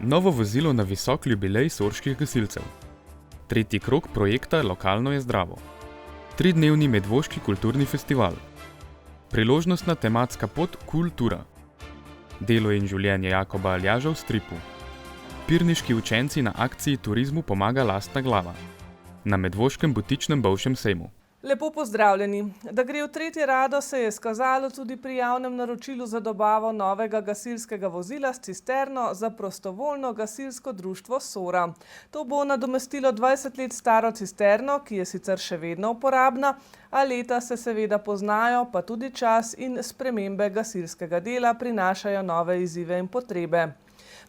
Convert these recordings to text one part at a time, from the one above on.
Novo vozilo na visok jubilej sorških gasilcev. Tretji krog projekta Lokalno je zdravo. 3-dnevni medvoški kulturni festival. Priložnostna tematska pot Kultura. Delo in življenje Jakoba Aljaža v stripu. Pirniški učenci na akciji Turizmu pomaga lastna glava. Na medvoškem butičnem bolšjem sejmu. Lepo pozdravljeni. Da gre v tretje rado, se je izkazalo tudi pri javnem naročilu za dobavo novega gasilskega vozila s cisterno za prostovoljno gasilsko društvo Sora. To bo nadomestilo 20 let staro cisterno, ki je sicer še vedno uporabna, a leta se seveda poznajo, pa tudi čas in spremembe gasilskega dela prinašajo nove izzive in potrebe.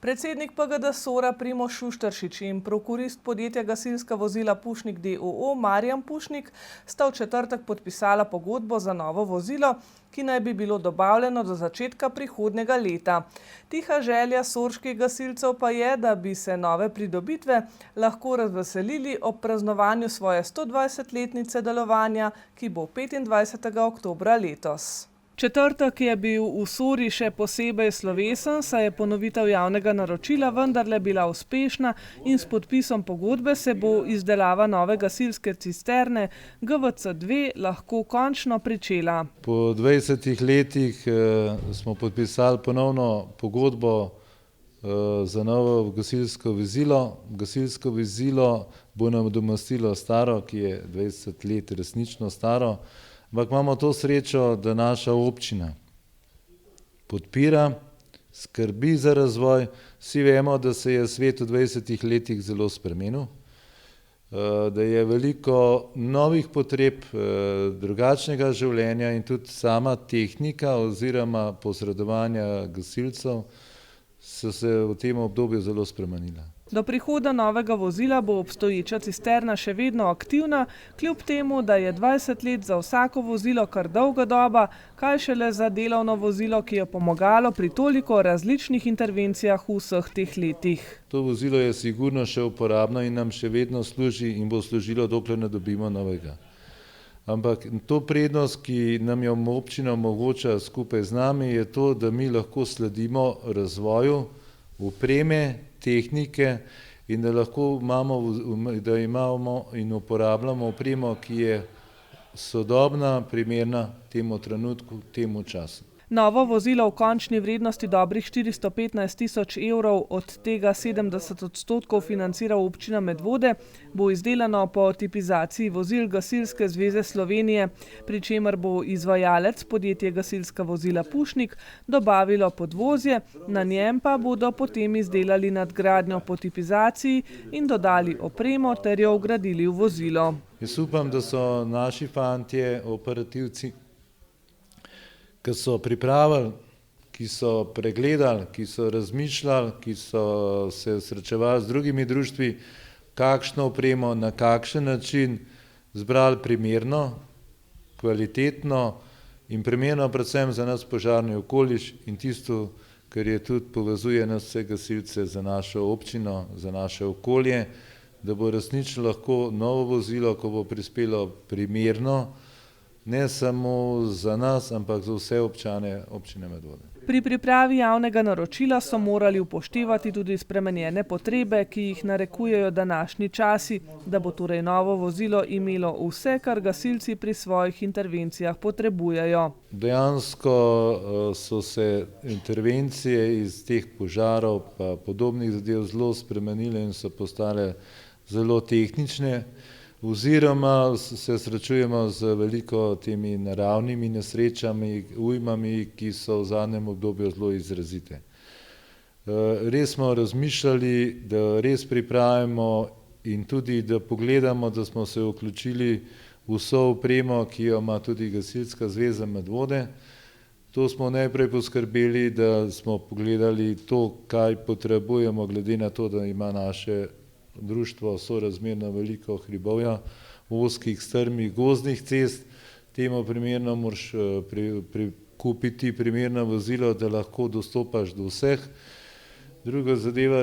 Predsednik PGD Sora Primož Šušteršič in prokurist podjetja Gasilska vozila Pušnik d.o.o. Marjan Pušnik sta v četrtek podpisala pogodbo za novo vozilo, ki naj bi bilo dobavljeno do začetka prihodnjega leta. Tiha želja sorških gasilcev pa je, da bi se nove pridobitve lahko razveselili ob praznovanju svoje 120-letnice delovanja, ki bo 25. oktobra letos. Četrtek je bil v Sori še posebej slovesen, saj je ponovitev javnega naročila vendarle bila uspešna in s podpisom pogodbe se bo izdelava nove gasilske cisterne GVC2 lahko končno pričela. Po 20 letih smo podpisali ponovno pogodbo za novo gasilsko vozilo. Gasilsko vozilo bo nam nadomestilo staro, ki je 20 let resnično staro. Ampak imamo to srečo, da naša občina podpira, skrbi za razvoj. Vsi vemo, da se je svet v 20 letih zelo spremenil, da je veliko novih potreb, drugačnega življenja in tudi sama tehnika oziroma posredovanja gasilcev so se v tem obdobju zelo spremenila. Do prihoda novega vozila bo obstoječa cisterna še vedno aktivna, kljub temu, da je 20 let za vsako vozilo kar dolga doba, kaj šele za delovno vozilo, ki je pomagalo pri toliko različnih intervencijah v vseh teh letih. To vozilo je sigurno še uporabno in nam še vedno služi in bo služilo, dokler ne dobimo novega. Ampak to prednost, ki nam jo občina omogoča skupaj z nami, je to, da mi lahko sledimo razvoju opreme, tehnike in da lahko imamo in uporabljamo opremo, ki je sodobna, primerna temu trenutku, temu času. Novo vozilo v končni vrednosti dobrih 415 tisoč evrov, od tega 70% financira občina Medvode, bo izdelano po tipizaciji vozil Gasilske zveze Slovenije, pri čemer bo izvajalec podjetje Gasilska vozila Pušnik dobavilo podvozje, na njem pa bodo potem izdelali nadgradnjo po tipizaciji in dodali opremo ter jo vgradili v vozilo. Jaz upam, da so naši fantje, operativci, ki so pripravili, ki so pregledali, ki so razmišljali, ki so se srečevali z drugimi društvi, kakšno opremo, na kakšen način zbrali primerno, kvalitetno in primerno predvsem za nas požarni okoliš in tisto, kar je tudi povezuje nas vse gasilce za našo občino, za naše okolje, da bo resnično lahko novo vozilo, ko bo prispelo primerno, ne samo za nas, ampak za vse občane občine Medvode. Pri pripravi javnega naročila so morali upoštevati tudi spremenjene potrebe, ki jih narekujejo današnji časi, da bo torej novo vozilo imelo vse, kar gasilci pri svojih intervencijah potrebujejo. Dejansko so se intervencije iz teh požarov pa podobnih zadev zelo spremenile in so postale zelo tehnične. Oziroma se srečujemo z veliko temi naravnimi nesrečami, ujmami, ki so v zadnjem obdobju zelo izrazite. Res smo razmišljali, da res pripravimo in tudi, da pogledamo, da smo se vključili vso opremo, ki jo ima tudi Gasilska zveza Medvode. To smo najprej poskrbeli, da smo pogledali to, kaj potrebujemo, glede na to, da ima naše društvo sorazmerno veliko hribovja, ozkih, strmih, gozdnih cest. Temu primerno moraš kupiti primerno vozilo, da lahko dostopaš do vseh. Druga zadeva,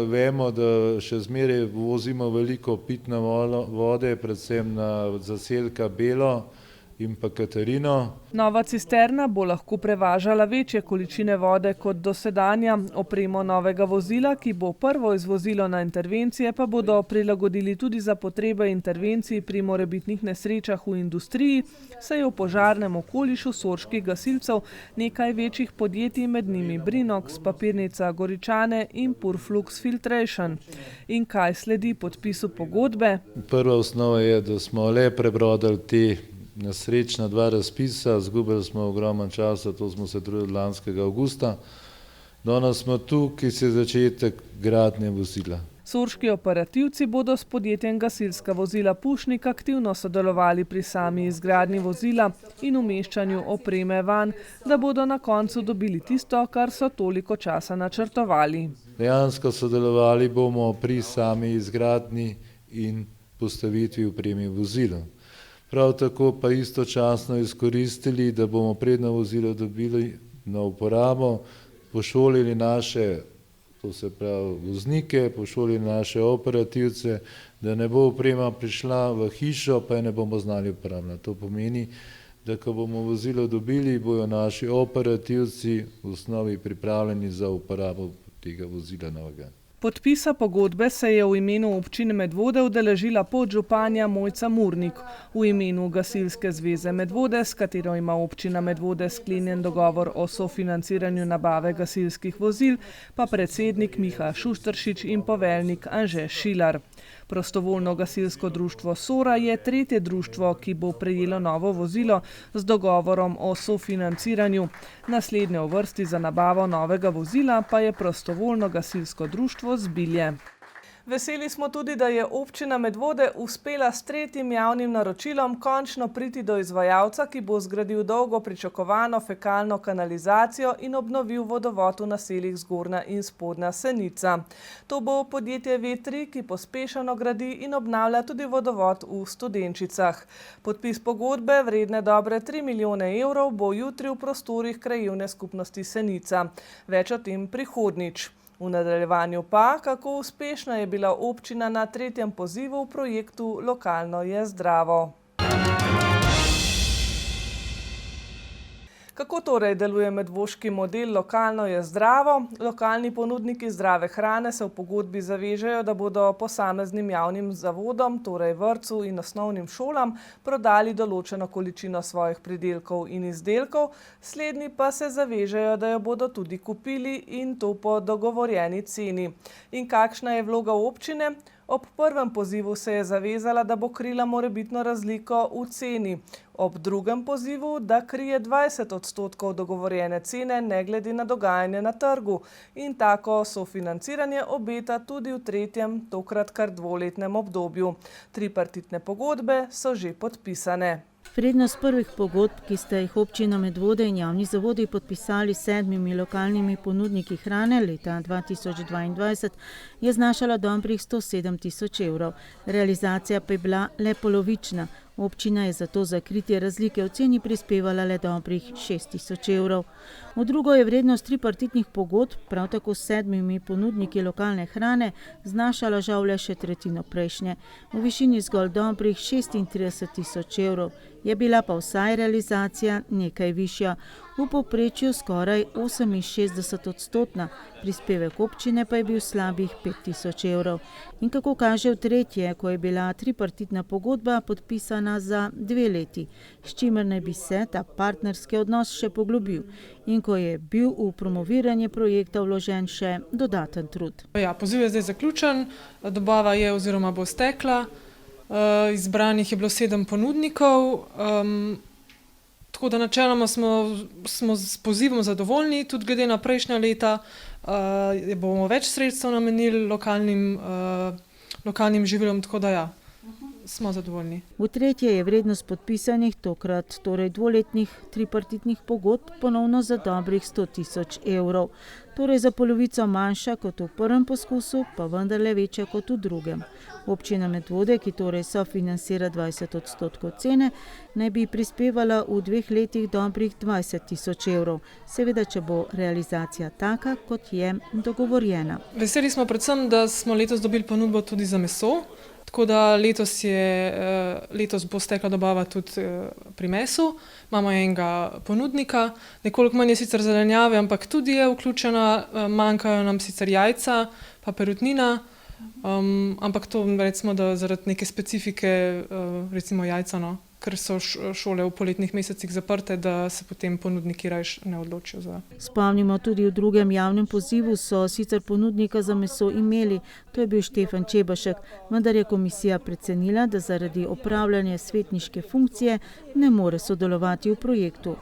vemo, da še zmeraj vozimo veliko pitne vode, predvsem na zaselka Belo in pa Katarino. Nova cisterna bo lahko prevažala večje količine vode kot dosedanja. Opremo novega vozila, ki bo prvo izvozilo na intervencije, pa bodo prilagodili tudi za potrebe intervencij pri morebitnih nesrečah v industriji, saj je v požarnem okolišu sorških gasilcev nekaj večjih podjetij, med njimi Brinox, Papirnica Goričane in Purflux Filtration. In kaj sledi podpisu pogodbe? Prva osnova je, da smo le prebrodili te nesrečna 2 razpisa, zgubili smo ogromno časa, to smo se trudili lanskega avgusta. Danes smo tu, ki se je začetek gradnje vozila. Sorški operativci bodo s podjetjem Gasilska vozila Pušnik aktivno sodelovali pri sami izgradnji vozila in umeščanju opreme vanj, da bodo na koncu dobili tisto, kar so toliko časa načrtovali. Dejansko sodelovali bomo pri sami izgradnji in postavitvi opreme vozila. Prav tako pa istočasno izkoristili, da bomo predno vozilo dobili na uporabo, pošolili naše, to se pravi voznike, pošolili naše operativce, da ne bo oprema prišla v hišo, pa je ne bomo znali uporabljati. To pomeni, da ko bomo vozilo dobili, bojo naši operativci v osnovi pripravljeni za uporabo tega vozila novega. Podpisa pogodbe se je v imenu občine Medvode udeležila podžupanja Mojca Murnik. V imenu Gasilske zveze Medvode, s katero ima občina Medvode sklenjen dogovor o sofinanciranju nabave gasilskih vozil, pa predsednik Miha Šušteršič in poveljnik Anže Šilar. Prostovoljno gasilsko društvo Sora je tretje društvo, ki bo prejelo novo vozilo z dogovorom o sofinanciranju. Naslednje v vrsti za nabavo novega vozila pa je prostovoljno gasilsko društvo Zbilje. Veseli smo tudi, da je občina Medvode uspela s tretjim javnim naročilom končno priti do izvajalca, ki bo zgradil dolgo pričakovano fekalno kanalizacijo in obnovil vodovod v naseljih Zgornja in Spodnja Senica. To bo podjetje V3, ki pospešeno gradi in obnavlja tudi vodovod v Studenčicah. Podpis pogodbe vredne dobre 3 milijone evrov bo jutri v prostorih krajevne skupnosti Senica. Več o tem prihodnjič. V nadaljevanju pa, kako uspešna je bila občina na tretjem pozivu v projektu Lokalno je zdravo. Kako torej deluje medvoški model Lokalno je zdravo? Lokalni ponudniki zdrave hrane se v pogodbi zavežejo, da bodo posameznim javnim zavodom, torej vrtcu in osnovnim šolam, prodali določeno količino svojih pridelkov in izdelkov, slednji pa se zavežejo, da jo bodo tudi kupili in to po dogovorjeni ceni. In kakšna je vloga občine? Ob prvem pozivu se je zavezala, da bo krila morebitno razliko v ceni. Ob drugem pozivu, da krije 20% dogovorjene cene, ne glede na dogajanje na trgu. In tako sofinanciranje obeta tudi v tretjem, tokrat kar 2-letnem obdobju. Tripartitne pogodbe so že podpisane. Vrednost prvih pogodb, ki sta jih občina Medvode in javni zavodi podpisali s 7 lokalnimi ponudniki hrane leta 2022, je znašala dobrih 107 tisoč evrov. Realizacija pa je bila le polovična. Občina je zato za kritje razlike v ceni prispevala le dobrih 6 tisoč evrov. V drugo je vrednost tripartitnih pogodb, prav tako s 7 ponudniki lokalne hrane, znašala žal le še tretjino prejšnje, v višini zgolj dobrih 36 tisoč evrov. Je bila pa vsaj realizacija nekaj višja, v povprečju skoraj 68%, prispevek občine pa je bil slabih 5 tisoč evrov. In kako kaže v tretje, ko je bila tripartitna pogodba podpisana za 2 leti, s čimer naj bi se ta partnerski odnos še poglobil in ko je bil v promoviranje projekta vložen še dodaten trud. Ja, poziv je zdaj zaključen, dobava je oziroma bo stekla, izbranih je bilo 7 ponudnikov, tako da načeloma smo s pozivom zadovoljni, tudi glede na prejšnja leta bomo več sredstev namenili lokalnim živilom, tako da ja, smo zadovoljni. V tretje je vrednost podpisanih, tokrat torej 2-letnih tripartitnih pogodb, ponovno za dobrih 100 tisoč evrov. Torej za polovico manjša kot v prvem poskusu, pa vendarle večja kot v drugem. Občina Medvode, ki torej sofinancira 20% cene, naj bi prispevala v 2 letih dobrih 20 tisoč evrov. Seveda, če bo realizacija taka, kot je dogovorjena. Veseli smo predvsem, da smo letos dobili ponudbo tudi za meso, Tako da letos bo stekla dobava tudi pri mesu. Imamo enega ponudnika, nekoliko manj je sicer zelenjave, ampak tudi je vključena, manjkajo nam sicer jajca, pa perutnina, ampak to recimo, da zaradi neke specifike, recimo jajca, no, ker so šole v poletnih mesecih zaprte, da se potem ponudniki raje ne odločijo za. Spomnimo, tudi v drugem javnem pozivu so sicer ponudnika za meso imeli, to je bil Štefan Čebašek, vendar je komisija precenila, da zaradi opravljanja svetniške funkcije ne more sodelovati v projektu.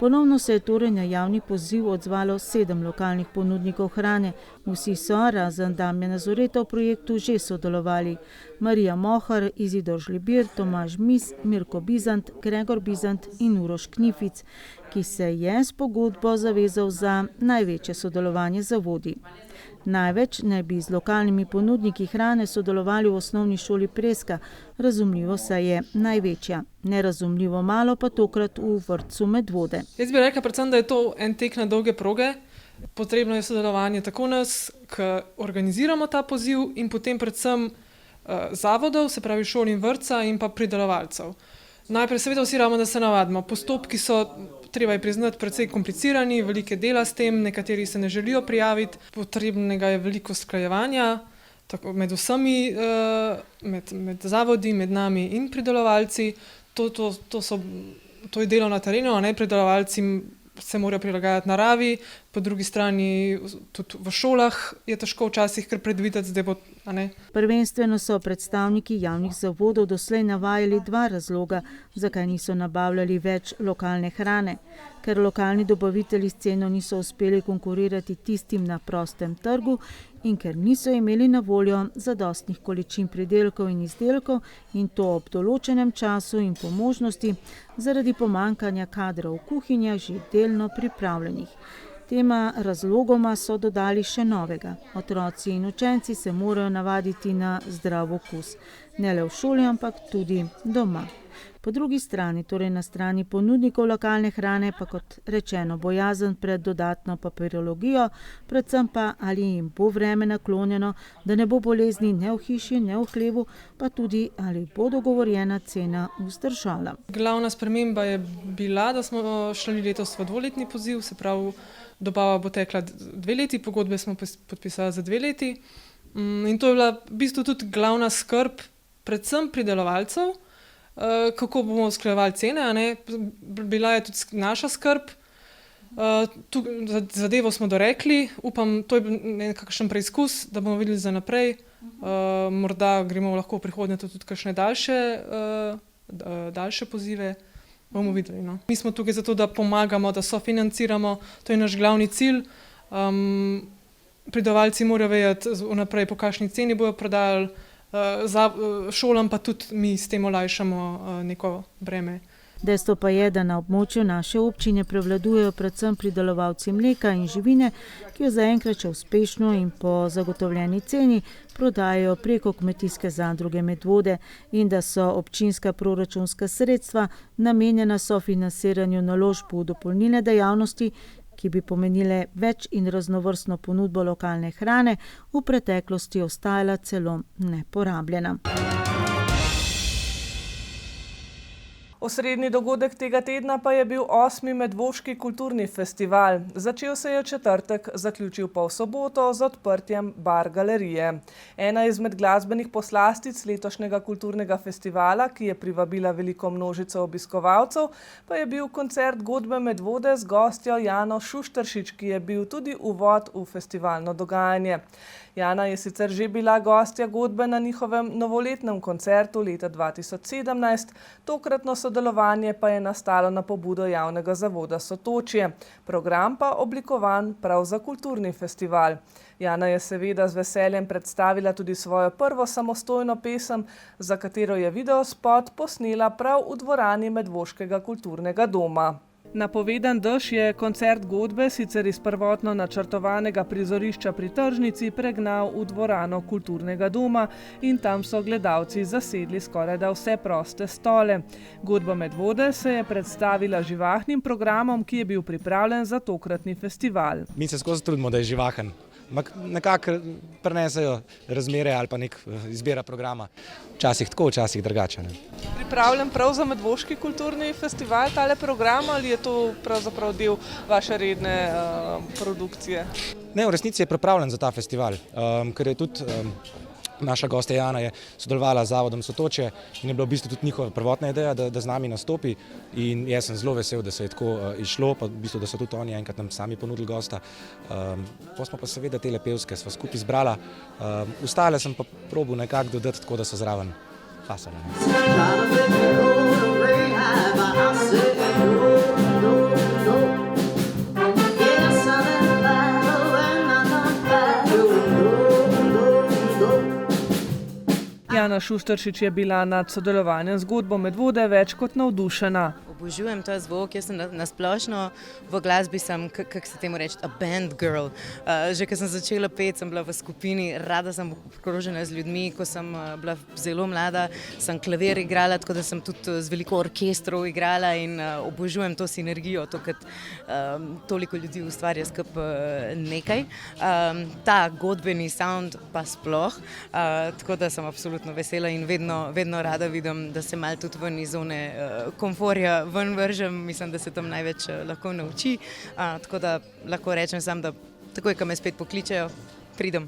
Ponovno se je torej na javni poziv odzvalo 7 lokalnih ponudnikov hrane. Vsi so, razen Damjana Zoreta, v projektu že sodelovali. Marija Mohar, Izidor Žlibir, Tomaž Mis, Mirko Bizant, Gregor Bizant in Uroš Knific, ki se je s pogodbo zavezal za največje sodelovanje z zavodi. Največ naj bi z lokalnimi ponudniki hrane sodelovali v osnovni šoli Preska, razumljivo saj je največja, nerazumljivo malo pa tokrat v vrtcu Medvode. Jaz bi rekla predvsem, da je to en tek na dolge proge. Potrebno je sodelovanje tako nas, ki organiziramo ta poziv, in potem predvsem zavodov, se pravi šol in vrtca, in pa pridelovalcev. Najprej seveda vsi rabimo, da se navadimo. Postopki so, treba je priznati, precej komplicirani, velike dela s tem, nekateri se ne želijo prijaviti, potrebnega je veliko usklajevanja med vsemi, med zavodi, med nami in pridelovalci. To je delo na terenu, a ne, pridelovalci se morajo prilagajati naravi, po drugi strani tudi v šolah je težko včasih kar predvideti, zdaj bo, a ne. Prvenstveno so predstavniki javnih zavodov doslej navajali 2 razloga, zakaj niso nabavljali več lokalne hrane. Ker lokalni dobavitelji s ceno niso uspeli konkurirati tistim na prostem trgu in ker niso imeli na voljo zadostnih količin pridelkov in izdelkov, in to ob določenem času in po možnosti, zaradi pomanjkanja kadrov v kuhinjah že delno pripravljenih. Tema razlogoma so dodali še novega. Otroci in učenci se morajo navaditi na zdrav okus. Ne le v šoli, ampak tudi doma. Po drugi strani, torej na strani ponudnikov lokalne hrane, pa kot rečeno bojazen pred dodatno papirologijo, predvsem pa ali jim bo vreme naklonjeno, da ne bo bolezni ne v hiši, ne v hlevu, pa tudi ali bo dogovorjena cena vzdržala. Glavna sprememba je bila, da smo šli letos v 2-letni poziv, se pravi, dobava bo tekla 2 leti, pogodbe smo podpisali za 2 leti. In to je bila v bistvu tudi glavna skrb, predvsem pridelovalcev, kako bomo usklajevali cene, a ne. Bila je tudi naša skrb. Zadevo smo dorekli, upam, to je bil nekakšen preizkus, da bomo videli za naprej. Morda gremo lahko v prihodnje tudi kakšne daljše pozive. Bomo videli, no. Mi smo tukaj zato, da pomagamo, da sofinanciramo, to je naš glavni cilj. Pridelovalci morajo vedeti vnaprej, po kakšni ceni bojo prodajali, šolam pa tudi mi s tem olajšamo neko breme. Dejstvo pa je, da na območju naše občine prevladujejo predvsem pridelovalci mleka in živine, ki jo zaenkrat še uspešno in po zagotovljeni ceni prodajajo preko kmetijske zadruge Medvode, in da so občinska proračunska sredstva namenjena sofinanciranju naložb v dopolnilne dejavnosti, ki bi pomenile več in raznovrstno ponudbo lokalne hrane, v preteklosti ostajala celo neporabljena. Osrednji dogodek tega tedna pa je bil 8. Medvoški kulturni festival. Začel se je v četrtek, zaključil pa v soboto z odprtjem bar galerije. Ena izmed glasbenih poslastic letošnjega kulturnega festivala, ki je privabila veliko množico obiskovalcev, pa je bil koncert Godbe Medvode z gostjo Jano Šušteršič, ki je bil tudi uvod v festivalno dogajanje. Jana je sicer že bila gostja Godbe na njihovem novoletnem koncertu leta 2017, tokratno sodelovanje pa je nastalo na pobudo javnega zavoda Sotočje, program pa oblikovan prav za kulturni festival. Jana je seveda z veseljem predstavila tudi svojo prvo samostojno pesem, za katero je videospot posnela prav v dvorani Medvoškega kulturnega doma. Napovedan dež je koncert Godbe sicer iz prvotno načrtovanega prizorišča pri tržnici pregnal v dvorano kulturnega doma in tam so gledalci zasedli skorajda vse proste stole. Godba Medvode se je predstavila živahnim programom, ki je bil pripravljen za tokratni festival. Mi se skozi trudimo, da je živahen. nekako prenesejo razmere ali pa nek izbira programa. Včasih tako, včasih drugače. Ne. Pripravljen prav za Medvoški kulturni festival tale program ali je to pravzaprav del vaše redne produkcije? Ne, v resnici je pripravljen za ta festival, ker je tudi naša gostja Jana je sodelovala z Zavodom Sotočje in je bila v bistvu tudi njihova prvotna ideja, da z nami nastopi in jaz sem zelo vesel, da se je tako izšlo, pa v bistvu, da so tudi oni enkrat nam sami ponudili gosta. Potem smo pa seveda tele pevske sva skupaj izbrala, ostale sem pa probal nekako dodati tako, da so zraven pasale. Jana Šušteršič je bila nad sodelovanjem z Godbo Medvode več kot navdušena. Obožujem ta zvok, jaz sem nasplošno v glasbi sem, kako se temu reči, a band girl. Že ko sem začela peti, sem bila v skupini, rada sem obkrožena z ljudmi, ko sem bila zelo mlada, sem klavir igrala, tako da sem tudi z veliko orkestrov igrala in obožujem to sinergijo, to, kad toliko ljudi ustvarja skupaj nekaj. Ta godbeni sound pa sploh, tako da sem absolutno vesela in vedno rada vidim, da se malo tudi ven iz zone komforja ven vržem, mislim, da se tam največ lahko nauči, tako da lahko rečem sam, da takoj, ko me spet pokličejo, pridem.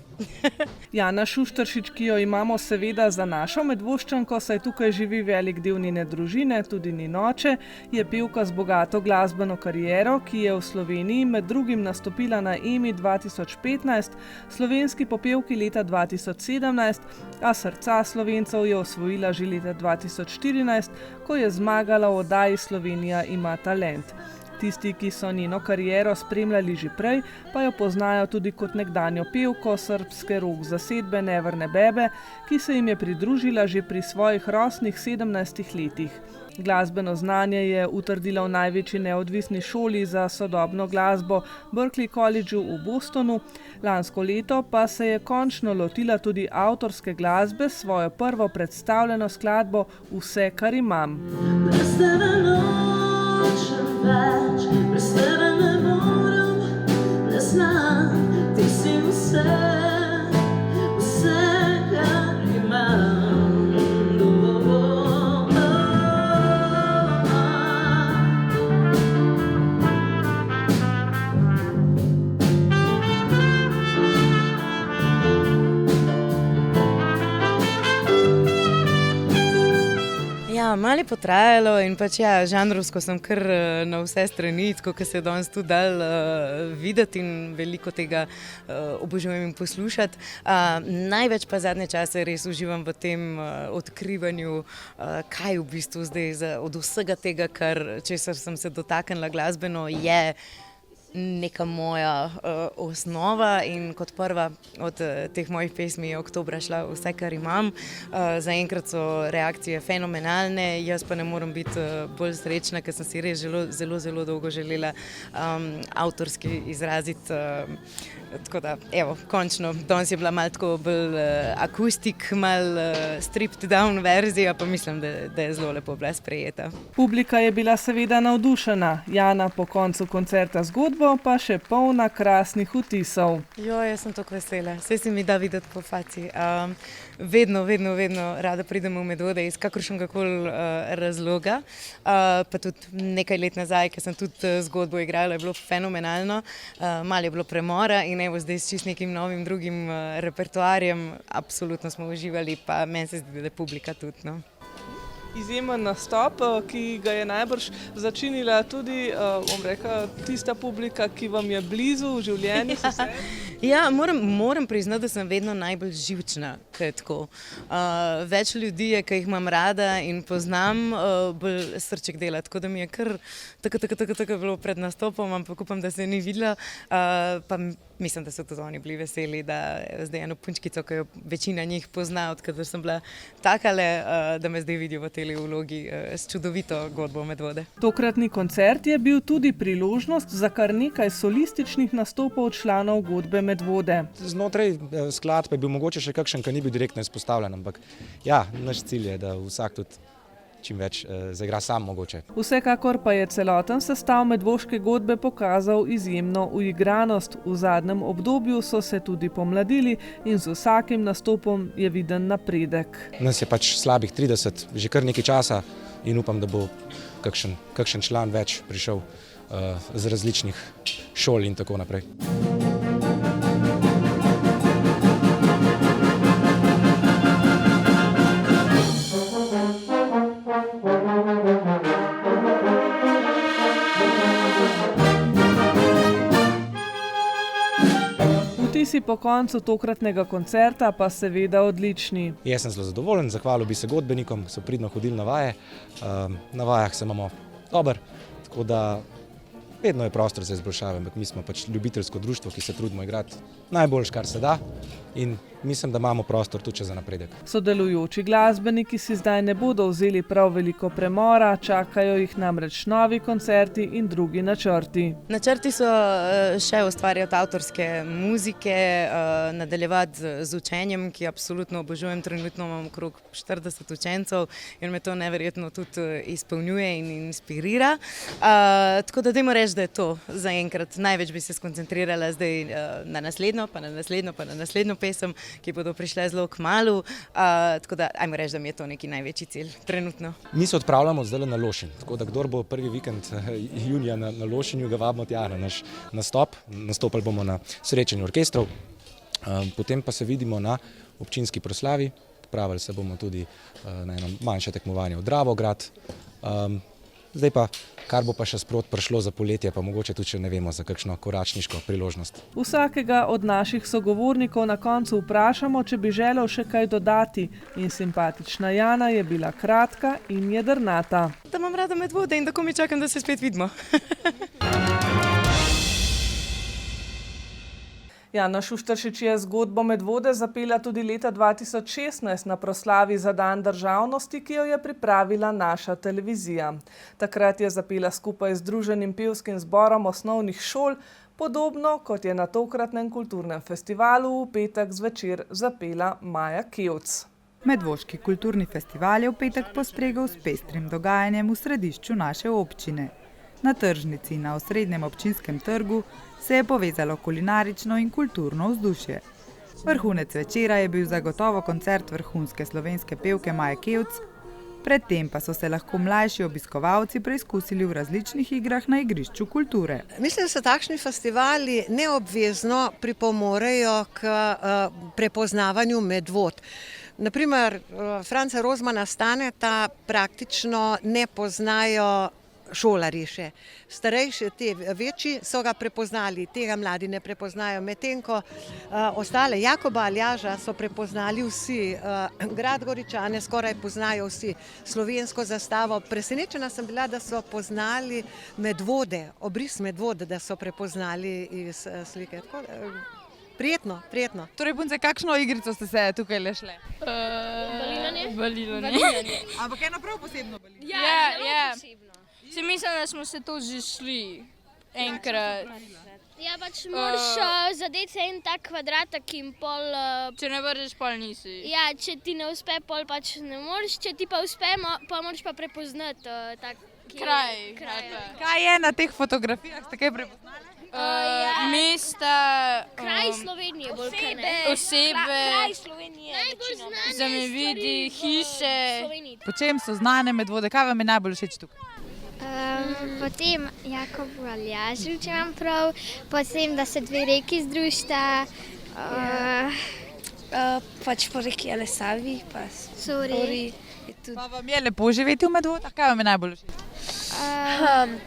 Jana Šušteršič, ki jo imamo seveda za našo Medvoščanko, saj tukaj živi velik del njene družine, tudi njen oče, je pevka z bogato glasbeno kariero, ki je v Sloveniji med drugim nastopila na EMI 2015, slovenski popevki leta 2017, a srca Slovencev je osvojila že leta 2014, ko je zmagala v oddaji Slovenija ima talent. Tisti, ki so njeno kariero spremljali že prej, pa jo poznajo tudi kot nekdanjo pevko srbske rock zasedbe Neverne bebe, ki se jim je pridružila že pri svojih rosnih 17 letih. Glasbeno znanje je utrdila v največji neodvisni šoli za sodobno glasbo Berklee Collegeu v Bostonu, lansko leto pa se je končno lotila tudi avtorske glasbe s svojo prvo predstavljeno skladbo Vse, kar imam. Brez tebe ne morem, ne znam, ti si vse, kar imam. Malo je potrajalo in pač žanrovsko sem kar na vse strani, tako kot se je danes tudi dal videti in veliko tega obožujem in poslušati. Največ pa zadnje čase res uživam v tem odkrivanju, kaj v bistvu zdaj od vsega tega, česar sem se dotaknila glasbeno, je neka moja osnova in kot prva od teh mojih pesmi je oktobra šla Vse, kar imam. Zaenkrat so reakcije fenomenalne, jaz pa ne morem biti bolj srečna, ker sem si res zelo dolgo želela avtorski izraziti. Tako da, evo, končno, danes je bila malo tako bolj akustik, malo stripped down verzija, pa mislim, da je zelo lepo bila sprejeta. Publika je bila seveda navdušena, Jana po koncu koncerta z Godbo pa še polna krasnih vtisov. Jaz sem tako vesela, vse se mi da videti po faci. Vedno rada pridem v Medvode iz kakršnega koli razloga, pa tudi nekaj let nazaj, ker sem tudi zgodbo igrala, je bilo fenomenalno, malo je bilo premora in evo zdaj s čist nekim novim drugim repertoarjem, absolutno smo uživali, pa meni se zdi, da je publika tudi. No. Izjemen nastop, ki ga je najbrž začinila tudi, tista publika, ki vam je blizu v življenju. Moram priznati, da sem vedno najbolj živčna, kaj tako. Več ljudi je, ki jih imam rada in poznam, bolj srček dela, tako da mi je kar tako bilo pred nastopom, ampak upam, da se ni videla, pa mislim, da so tudi oni bili veseli, da zdaj eno punčkico, ki jo večina njih pozna, odkar sem bila takale, da me zdaj vidijo v tej vlogi s čudovito Godbo Medvode. Tokratni koncert je bil tudi priložnost za kar nekaj solističnih nastopov članov Godbe Medvode. Znotraj skladbe je bil mogoče še kakšen, ki ni bil direktno izpostavljen, ampak naš cilj je, da vsak tudi čim več zaigra sam mogoče. Vsekakor pa je celoten sestav Medvoške godbe pokazal izjemno uigranost. V zadnjem obdobju so se tudi pomladili in z vsakim nastopom je viden napredek. Nas je pač slabih 30, že kar nekaj časa in upam, da bo kakšen član več prišel z različnih šol in tako naprej. Vtisi po koncu tokratnega koncerta pa seveda odlični. Jaz sem zelo zadovoljen, zahvalil bi se godbenikom, ki so pridno hodili na vaje. Na vajah se imamo dobro, tako da vedno je prostor za izboljšave, ampak mi smo pač ljubiteljsko društvo, ki se trudimo igrati najboljš, kar se da, in mislim, da imamo prostor tudi za napredek. Sodelujoči glasbeniki si zdaj ne bodo vzeli prav veliko premora, čakajo jih namreč novi koncerti in drugi načrti. Načrti so še ustvarjati avtorske muzike, nadaljevati z učenjem, ki absolutno obožujem. Trenutno imam okrog 40 učencev in me to neverjetno tudi izpolnjuje in inspirira. Tako da dajmo reči, da je to zaenkrat. Največ bi se skoncentrirala zdaj na naslednjo, pa na naslednjo, pa na naslednjo pesem, ki bodo prišle zelo kmalu, tako da ajmo reči, da mi je to neki največji cilj trenutno. Mi se odpravljamo zdaj na Lošinj, tako da kdor bo prvi vikend junija na Lošinju, ga vabimo tja na naš nastop. Nastopali bomo na srečanju orkestrov, potem pa se vidimo na občinski proslavi, pripravili se bomo tudi na eno manjše tekmovanje v Dravograd. Zdaj pa, kar bo pa še sprot prišlo za poletje, pa mogoče tudi še ne vemo za kakšno koračniško priložnost. Vsakega od naših sogovornikov na koncu vprašamo, če bi želel še kaj dodati, in simpatična Jana je bila kratka in jedrnata. Da imam rada Medvode in tako mi čakam, da se spet vidimo. Jana Šuštaršič je zgodbo Medvode zapela tudi leta 2016 na proslavi za dan državnosti, ki jo je pripravila naša televizija. Takrat je zapela skupaj z Združenim pevskim zborom osnovnih šol, podobno kot je na tokratnem kulturnem festivalu v petek zvečer zapela Maja Kevc. Medvoški kulturni festival je v petek postregel s pestrim dogajanjem v središču naše občine. Na tržnici na osrednjem občinskem trgu se je povezalo kulinarično in kulturno vzdušje. Vrhunec večera je bil zagotovo koncert vrhunske slovenske pevke Maje Kevc, predtem pa so se lahko mlajši obiskovalci preizkusili v različnih igrah na igrišču kulture. Mislim, da se takšni festivali neobvezno pripomorejo k prepoznavanju Medvod. Naprimer, Franca Rozmana Staneta praktično ne poznajo šolarji še. Starejši, te večji so ga prepoznali, tega mladi ne prepoznajo, medtem ko ostale Jakoba Aljaža so prepoznali vsi, grad Goričane skoraj poznajo vsi, slovensko zastavo. Presenečena sem bila, da so poznali Medvode, obris Medvode, da so prepoznali iz slike. Prijetno, prijetno. Torej, punce, kakšno igrico ste se tukaj le šle? Baliranje. Ampak eno prav posebno baliranje. Ja, zelo posebno. Se mislim, da smo se to že šli enkrat. Ja, pač moraš zadeti en tak kvadratek in pol... Če ne vržeš, pol nisi. Ja, če ti ne uspe, pol pač ne moreš. Če ti pa uspe, pa moraš pa prepoznati tak kraj. Kaj je na teh fotografijah? Ste kaj prepoznali? Mesta... Kraj Slovenije bolj kaj ne. Osebe. Kraj Slovenije. Najbolj znane zemljevidi, hiše. Slovenije. Po čem so znane Medvode? Kaj vam je najbolj všeč tukaj? Potem Jakobu Aljažu, če imam prav, potem, da se dve reki združita. Pač po reki Alesavi, pa Sori. Pa vam je lepo živeti v Medvodah? Kaj vam je najbolj všeč?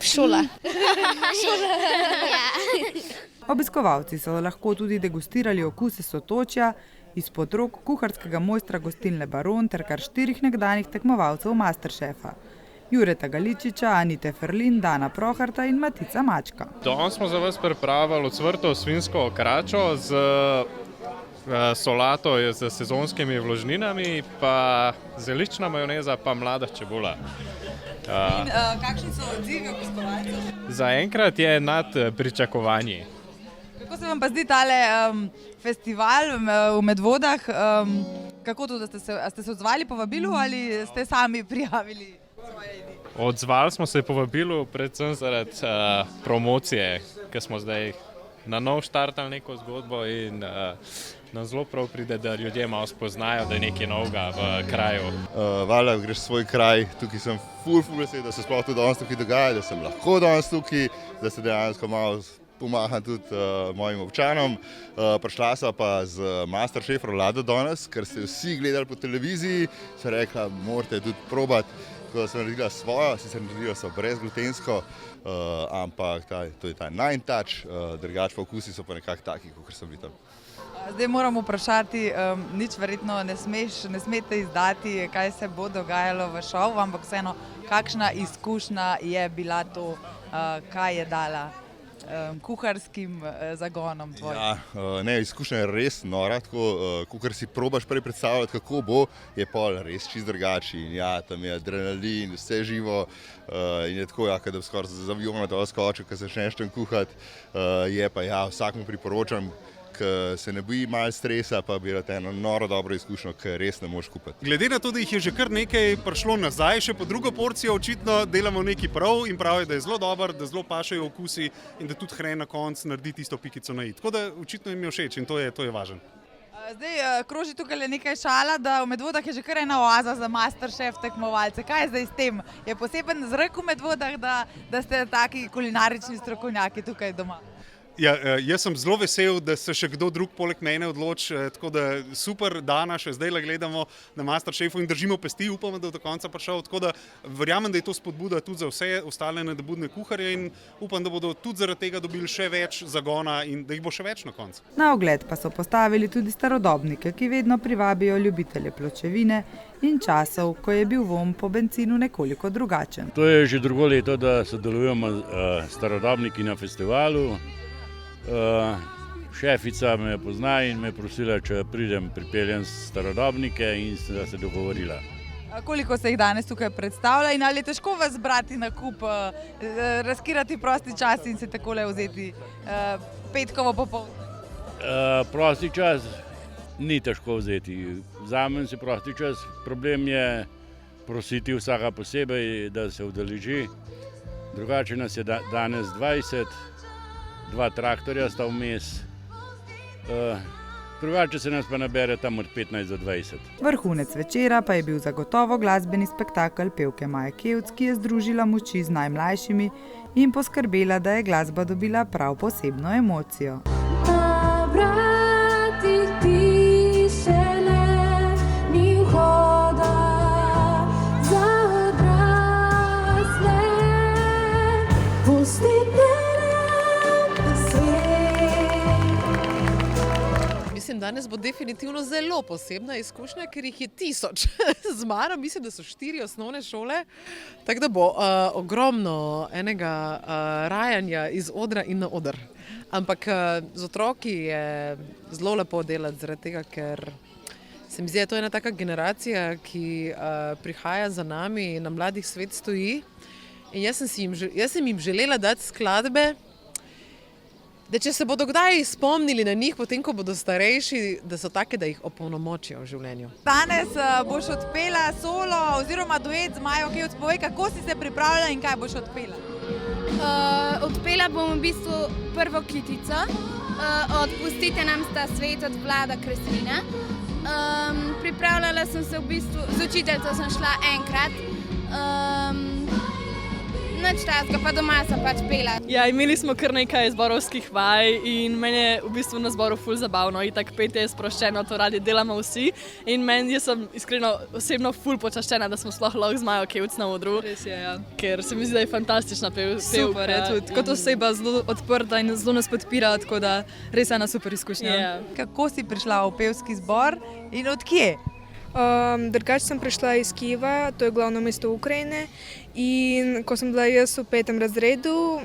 Šola. Obiskovalci so lahko tudi degustirali okuse sotočja izpod rok kuharskega mojstra gostilne Baron ter kar 4 nekdanjih tekmovalcev Masterchefa. Jureta Galičiča, Anite Ferlin, Dana Proharta in Matica Mačka. Danes smo za vas pripravili ocvrto svinjsko okračo z solato z sezonskimi vložninami, pa zelična majoneza, pa mlada čebula. In kakšni so odzivi obiskovalcev? Zaenkrat je nad pričakovanji. Kako se vam pa zdi tale festival v Medvodah? Kako to, da ste se odzvali povabilu ali ste sami prijavili svoje jedi? Odzvali smo se povabilu predvsem zaradi promocije, ker smo zdaj na nov štartali neko zgodbo in nam zelo prav pride, da ljudje malo spoznajo, da je nekaj novega v kraju. Valjda greš v svoj kraj, tukaj sem ful vesel, da se sploh tudi danes tukaj dogaja, da sem lahko danes tukaj, da se dejansko malo pomaham tudi mojim občanom. Prišla sva pa z Masterchef rolado danes, ker ste vsi gledali po televiziji, so rekla, morate tudi probati. Tako da sem naredila svojo, sicer naredila so brezglutensko, ampak to je ta nine touch, drugače pa okusi so pa nekako taki, kot so bili tam. Zdaj moram vprašati, nič verjetno ne smete izdati, kaj se bo dogajalo v šovu, ampak vseeno, kakšna izkušnja je bila to, kaj je dala kuharskim zagonom tvojim? Ja, izkušnja je res nora, tako, kakor si probaš prej predstavljati, kako bo, je pol res čist drugače. In ja, tam je adrenalin, vse živo in je tako, ja, da bi skoraj z aviona to skočil, ko začneš tam kuhati. Je pa ja, vsakmu priporočam, ki se ne boji malo stresa, pa bi rad eno noro dobro izkušnjo, ki res ne moreš kupiti. Glede na to, da jih je že kar nekaj prišlo nazaj, še po drugo porcijo, očitno delamo nekaj prav in pravijo, da je zelo dober, da zelo pašejo okusi in da tudi hrana na koncu naredi tisto pikico na i. Tako da očitno jim je všeč in to je važno. Zdaj kroži tukaj nekaj šala, da v Medvodah je že kar ena oaza za Masterchef tekmovalce. Kaj je zdaj s tem? Je poseben zrak v Medvodah, da ste taki kulinarični strokovnjaki tukaj doma? Ja, jaz sem zelo vesel, da se še kdo drug poleg mene odloči, tako da super dana, še zdaj gledamo na Masterchefu in držimo pesti, upamo, da do konca prišel, tako da verjamem, da je to spodbuda tudi za vse ostale nadobudne kuharje in upam, da bodo tudi zaradi tega dobili še več zagona in da jih bo še več na koncu. Na ogled pa so postavili tudi starodobnike, ki vedno privabijo ljubitelje pločevine in časov, ko je bil vonj po bencinu nekoliko drugačen. To je že drugo leto, da sodelujemo starodobniki na festivalu. Šefica me pozna in me prosila, če pridem, pripeljem starodobnike in sem se dogovorila. Koliko se jih danes tukaj predstavlja in ali je težko vas brati na kup, razkirati prosti čas in se takole vzeti petkovo popoldne? Prosti čas ni težko vzeti. Vzamem si prosti čas, problem je prositi vsaka posebej, da se udeleži. Drugače nas je danes 20. 2 traktorja sta vmes, drugače se nas pa nabere tam od 15 do 20. Vrhunec večera pa je bil zagotovo glasbeni spektakel pevke Maje Kevc, ki je združila moči z najmlajšimi in poskrbela, da je glasba dobila prav posebno emocijo. Danes bo definitivno zelo posebna izkušnja, ker jih je 1000. Z mano mislim, da so 4 osnovne šole, tako da bo ogromno enega rajanja iz odra in na oder. Ampak z otroki je zelo lepo delati, zaradi tega, ker se mi zdi, da to je ena taka generacija, ki prihaja za nami in na Mladih svet stoji. In jaz sem jim želela dati skladbe, da če se bodo kdaj spomnili na njih, potem ko bodo starejši, da so take, da jih opolnomočijo v življenju. Danes boš odpela solo oziroma duet z Majo Kevc. Povej, kako si se pripravljala in kaj boš odpela? Odpela bom v bistvu prvo kitico. Odpustite nam sta svet od Vlada Kreslina. Pripravljala sem se v bistvu, z učiteljico sem šla enkrat. Nič tazga, pa doma sem pač pela. Ja, imeli smo kar nekaj zborovskih vaj in meni je v bistvu na zboru ful zabavno. Itak petje je sproščeno, to radi delamo vsi. In jaz sem iskreno osebno ful počaščena, da smo sploh lahko z Majo Kevc na odru. Res je, ja. Ker se mi zdi, da je fantastična pevka. Super je tudi, kot oseba zelo odprta in zelo nas podpira, tako da res ena super izkušnja. Yeah. Kako si prišla v pevski zbor in od kje? Drugače sem prišla iz Kijeva, to je glavno mesto Ukrajine. In ko sem bila jaz v 5. razredu,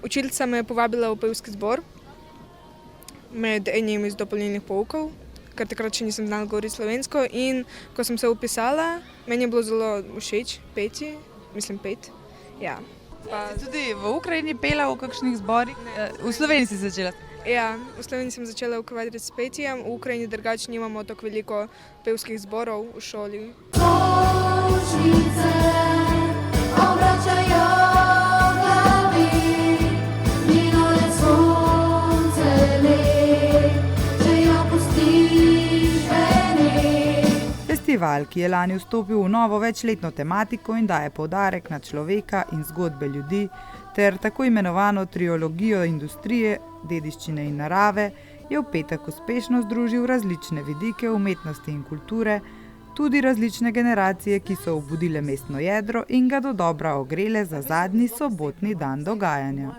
učiteljica me je povabila v pevski zbor med enim iz dopolnilnih poukov, ker takrat še nisem znala govoriti slovensko. In ko sem se upisala, meni je bilo zelo všeč peti, ja. Si tudi v Ukrajini pela v kakšnih zborih? V Sloveniji si začela? Ja, v Sloveniji sem začela ukvarjati s petjem, v Ukrajini drugače nimamo tako veliko pevskih zborov v šoli. Festival, ki je lani vstopil v novo večletno tematiko in daje poudarek na človeka in zgodbe ljudi, ter tako imenovano triologijo industrije, dediščine in narave, je v petek uspešno združil različne vidike umetnosti in kulture, tudi različne generacije, ki so obudile mestno jedro in ga dodobra ogrele za zadnji sobotni dan dogajanja.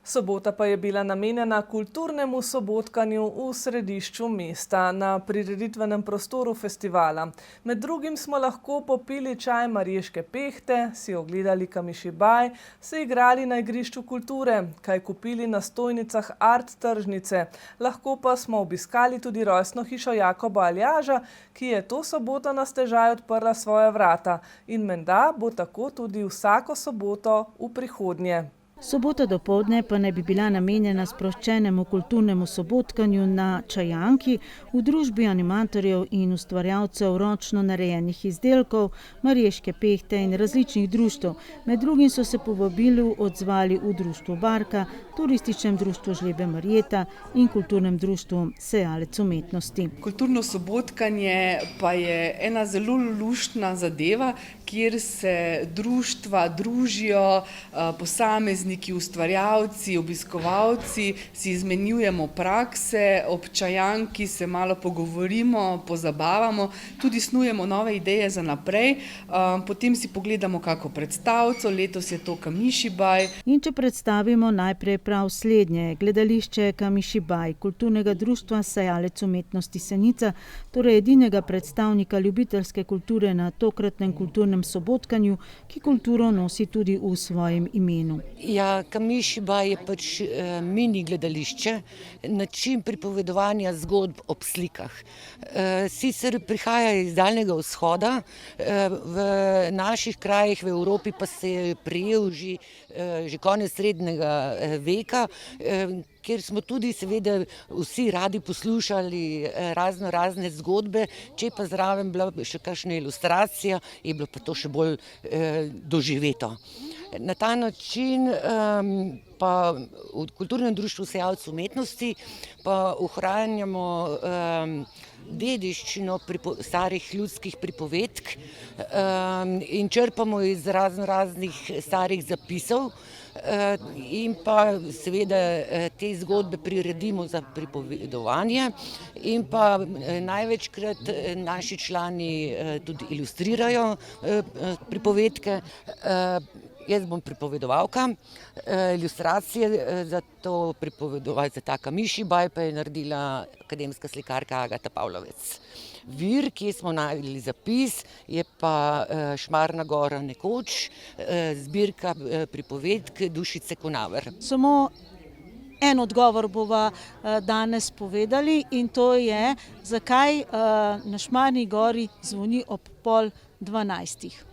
Sobota pa je bila namenjena kulturnemu sobotkanju v središču mesta na prireditvenem prostoru festivala. Med drugim smo lahko popili čaj Marješke Pehte, si ogledali Kamišibaj, se igrali na igrišču kulture, kaj kupili na stojnicah Art tržnice. Lahko pa smo obiskali tudi rojstno hišo Jakoba Aljaža, ki je to soboto na Stežaj odprla svoja vrata. In menda bo tako tudi vsako soboto v prihodnje. Sobota dopoldne pa naj bi bila namenjena sproščenemu kulturnemu sobotkanju na Čajanki v družbi animatorjev in ustvarjalcev ročno narejenih izdelkov, Marješke Pehte in različnih društev. Med drugim so se povabilu odzvali v društvu Barka, turističnem društvu Žlebe Marjeta in kulturnem društvu Sejalec umetnosti. Kulturno sobotkanje pa je ena zelo luštna zadeva, kjer se društva družijo, posamezniki, ustvarjalci, obiskovalci, si izmenjujemo prakse, ob Čajanki se malo pogovorimo, pozabavamo, tudi snujemo nove ideje za naprej, potem si pogledamo kako predstavco, letos je to Kamišibaj. In če predstavimo najprej prav slednje, gledališče Kamišibaj, kulturnega društva Sejalec umetnosti Senica, torej edinega predstavnika ljubiteljske kulture na tokratnem kulturnem sobotkanju, ki kulturo nosi tudi v svojem imenu. Ja, Kamišibaj je pač mini gledališče, način pripovedovanja zgodb ob slikah. Sicer prihaja iz Daljnega vzhoda, v naših krajih v Evropi pa se je prijel že konec srednjega veka, kjer smo tudi seveda vsi radi poslušali razne zgodbe, če pa zraven bila še kakšna ilustracija, je bilo pa to še bolj doživeto. Na ta način pa v kulturnem društvu Sejalec umetnosti pa ohranjamo dediščino starih ljudskih pripovedk in črpamo iz raznih starih zapisov in pa seveda te zgodbe priredimo za pripovedovanje in pa največkrat naši člani tudi ilustrirajo pripovedke. Jaz bom pripovedovalka, ilustracije za to pripovedovanje, za ta Kamišibaj pa je naredila akademska slikarka Agata Pavlovec. Vir, kje smo našli zapis, je pa Šmarna gora nekoč, zbirka pripovedk Dušice Kunaver. Samo en odgovor bova danes povedali in to je, zakaj na Šmarni gori zvoni ob 11:30.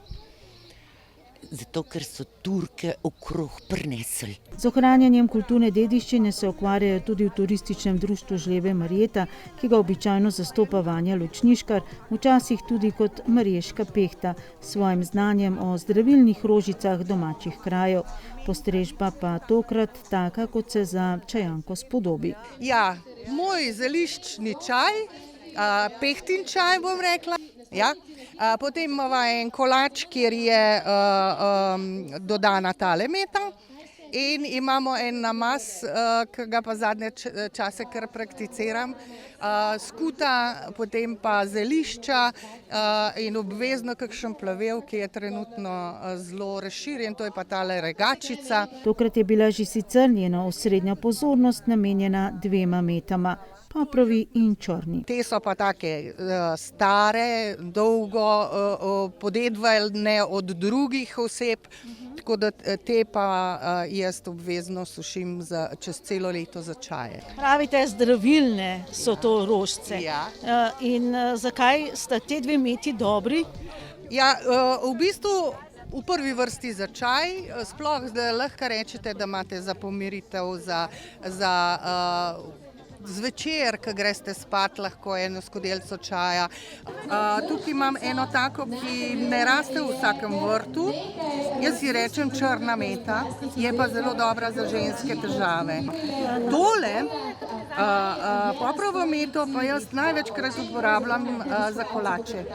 Zato, ker so Turke okrog prinesli. Z ohranjanjem kulturne dediščine se ukvarjajo tudi v turističnem društvu Žlebe Marjeta, ki ga običajno zastopa Vanja Lučniškar, včasih tudi kot Marješka Pehta, s svojim znanjem o zdravilnih rožicah domačih krajev. Postrežba pa tokrat taka, kot se za Čajanko spodobi. Ja, moj zeliščni čaj, Pehtin čaj bom rekla. Ja. Potem imamo en kolač, kjer je dodana tale meta in imamo en namaz, ki ga pa zadnje čase kar prakticiram, skuta, potem pa zelišča in obvezno kakšen plavel, ki je trenutno zelo razširjen, to je pa tale regačica. Tokrat je bila že sicer njena osrednja pozornost namenjena dvema metama, paprovi in črni. Te so pa take stare, dolgo podedvane od drugih oseb, tako da te pa jaz obvezno sušim čez celo leto za čaje. Pravite, zdravilne so to rožice. Ja. In zakaj sta te dve meti dobri? Ja, v bistvu v prvi vrsti za čaj, sploh zdaj lahko rečete, da imate za pomiritev, za zvečer, ko greste spat, lahko eno skodelico čaja. Tukaj imam eno tako, ki ne raste v vsakem vrtu. Jaz si rečem črna meta, je pa zelo dobra za ženske težave. Tole, poprovo meto, pa jaz največkrat uporabljam za kolače.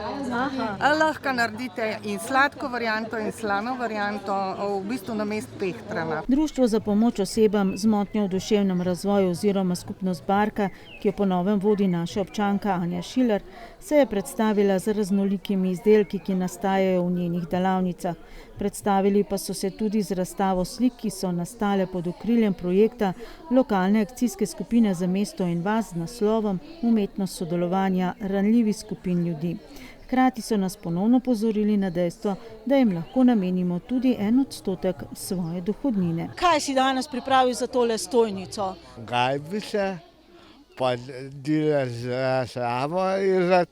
Lahko naredite in sladko varianto in slano varianto, v bistvu namest pehtrana. Društvo za pomoč osebam z motnjo v duševnem razvoju oziroma skupnost Barka, ki jo po novem vodi naša občanka Anja Šiler, se je predstavila z raznolikimi izdelki, ki nastajajo v njenih delavnicah. Predstavili pa so se tudi z razstavo slik, ki so nastale pod okriljem projekta lokalne akcijske skupine za mesto in vas z naslovom Umetnost sodelovanja ranljivih skupin ljudi. Hkrati so nas ponovno pozorili na dejstvo, da jim lahko namenimo tudi 1% svoje dohodnine. Kaj si danes pripravil za tole stojnico? Gajbice, pa dile za samo izad,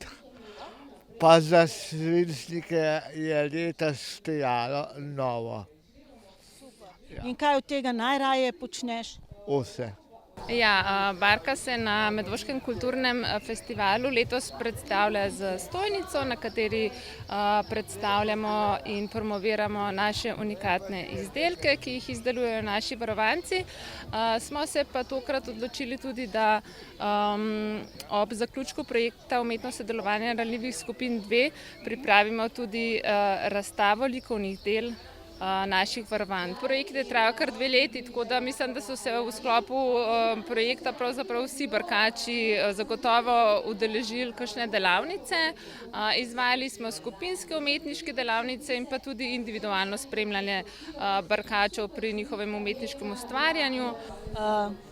pa za svinčnike je letos stojalo novo. In kaj od tega najraje počneš? Vse. Ja, Barka se na Medvoškem kulturnem festivalu letos predstavlja z stojnico, na kateri predstavljamo in promoviramo naše unikatne izdelke, ki jih izdelujejo naši varovanci. Smo se pa tokrat odločili tudi, da ob zaključku projekta Umetnost sodelovanja ranljivih skupin 2 pripravimo tudi razstavo likovnih del naših varovanj. Projekt je trajal kar 2 leti, tako da mislim, da so se v sklopu projekta pravzaprav vsi barkači zagotovo udeležili kakšne delavnice. Izvajali smo skupinske umetniške delavnice in pa tudi individualno spremljanje barkačev pri njihovem umetniškem ustvarjanju.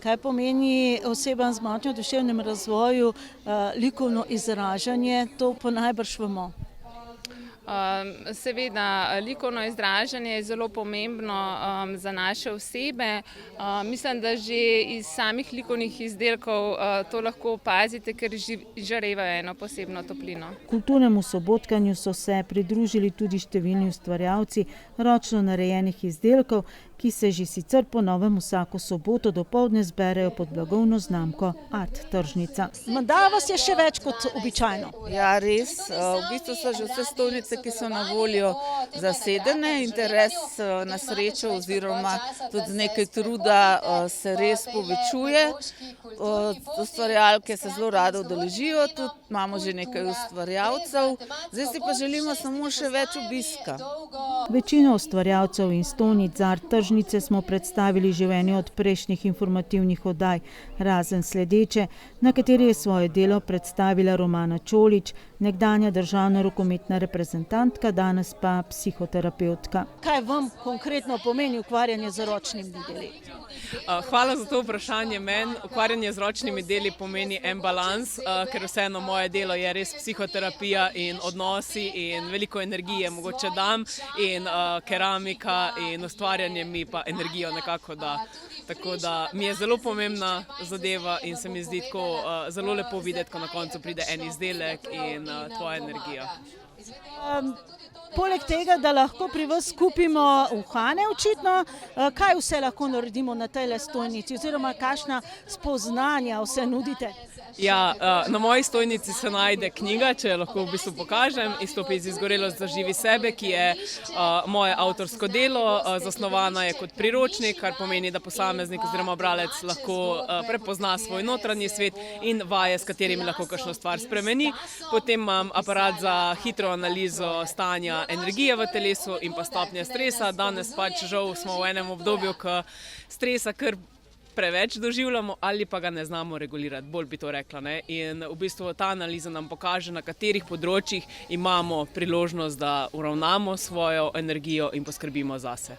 Kaj pomeni osebam z motnjo v duševnem razvoju likovno izražanje, to pa najbrž vemo. Seveda, likovno izražanje je zelo pomembno za naše osebe. Mislim, da že iz samih likovnih izdelkov to lahko opazite, ker izžarevajo eno posebno toplino. Kulturnemu sobotkanju so se pridružili tudi številni ustvarjalci ročno narejenih izdelkov, ki se že sicer po novem vsako soboto dopoldne zberejo pod blagovno znamko Art Tržnica. Menda vas je še več kot običajno. Ja, res. V bistvu so že vse stojnice, ki so na voljo, zasedene. Interes na srečo oziroma tudi z nekaj truda se res povečuje. Ustvarjalke se zelo rado udeležijo, tudi imamo že nekaj ustvarjalcev. Zdaj si pa želimo samo še več obiska. Večino ustvarjalcev in stojnic za Art Tržnice smo predstavili že v eni od prejšnjih informativnih oddaj, razen sledeče, na kateri je svoje delo predstavila Romana Čolič, nekdanja državna rokometna reprezentantka, danes pa psihoterapevtka. Kaj vam konkretno pomeni ukvarjanje z ročnimi deli? Hvala za to vprašanje. Meni ukvarjanje z ročnimi deli pomeni en balans, ker vseeno moje delo je res psihoterapija in odnosi in veliko energije mogoče dam in keramika in ustvarjanje mi pa energijo nekako da. Tako da mi je zelo pomembna zadeva in se mi zdi tako zelo lepo videti, ko na koncu pride en izdelek in tvoja energija. Poleg tega, da lahko pri vas kupimo uhane očitno, kaj vse lahko naredimo na tej stojnici oziroma kakšna spoznanja vse nudite? Ja, na moji stojnici se najde knjiga, če jo lahko v bistvu pokažem, Izstopi iz izgorelosti, zaživi sebe, ki je moje avtorsko delo, zasnovana je kot priročnik, kar pomeni, da posameznik oziroma bralec lahko prepozna svoj notranji svet in vaje, s katerimi lahko kakšno stvar spremeni. Potem imam aparat za hitro analizo stanja energije v telesu in pa stopnje stresa. Danes pač žal smo v enem obdobju, ko stresa kar preveč doživljamo ali pa ga ne znamo regulirati, bolj bi to rekla. Ne? In v bistvu ta analiza nam pokaže, na katerih področjih imamo priložnost, da uravnamo svojo energijo in poskrbimo zase.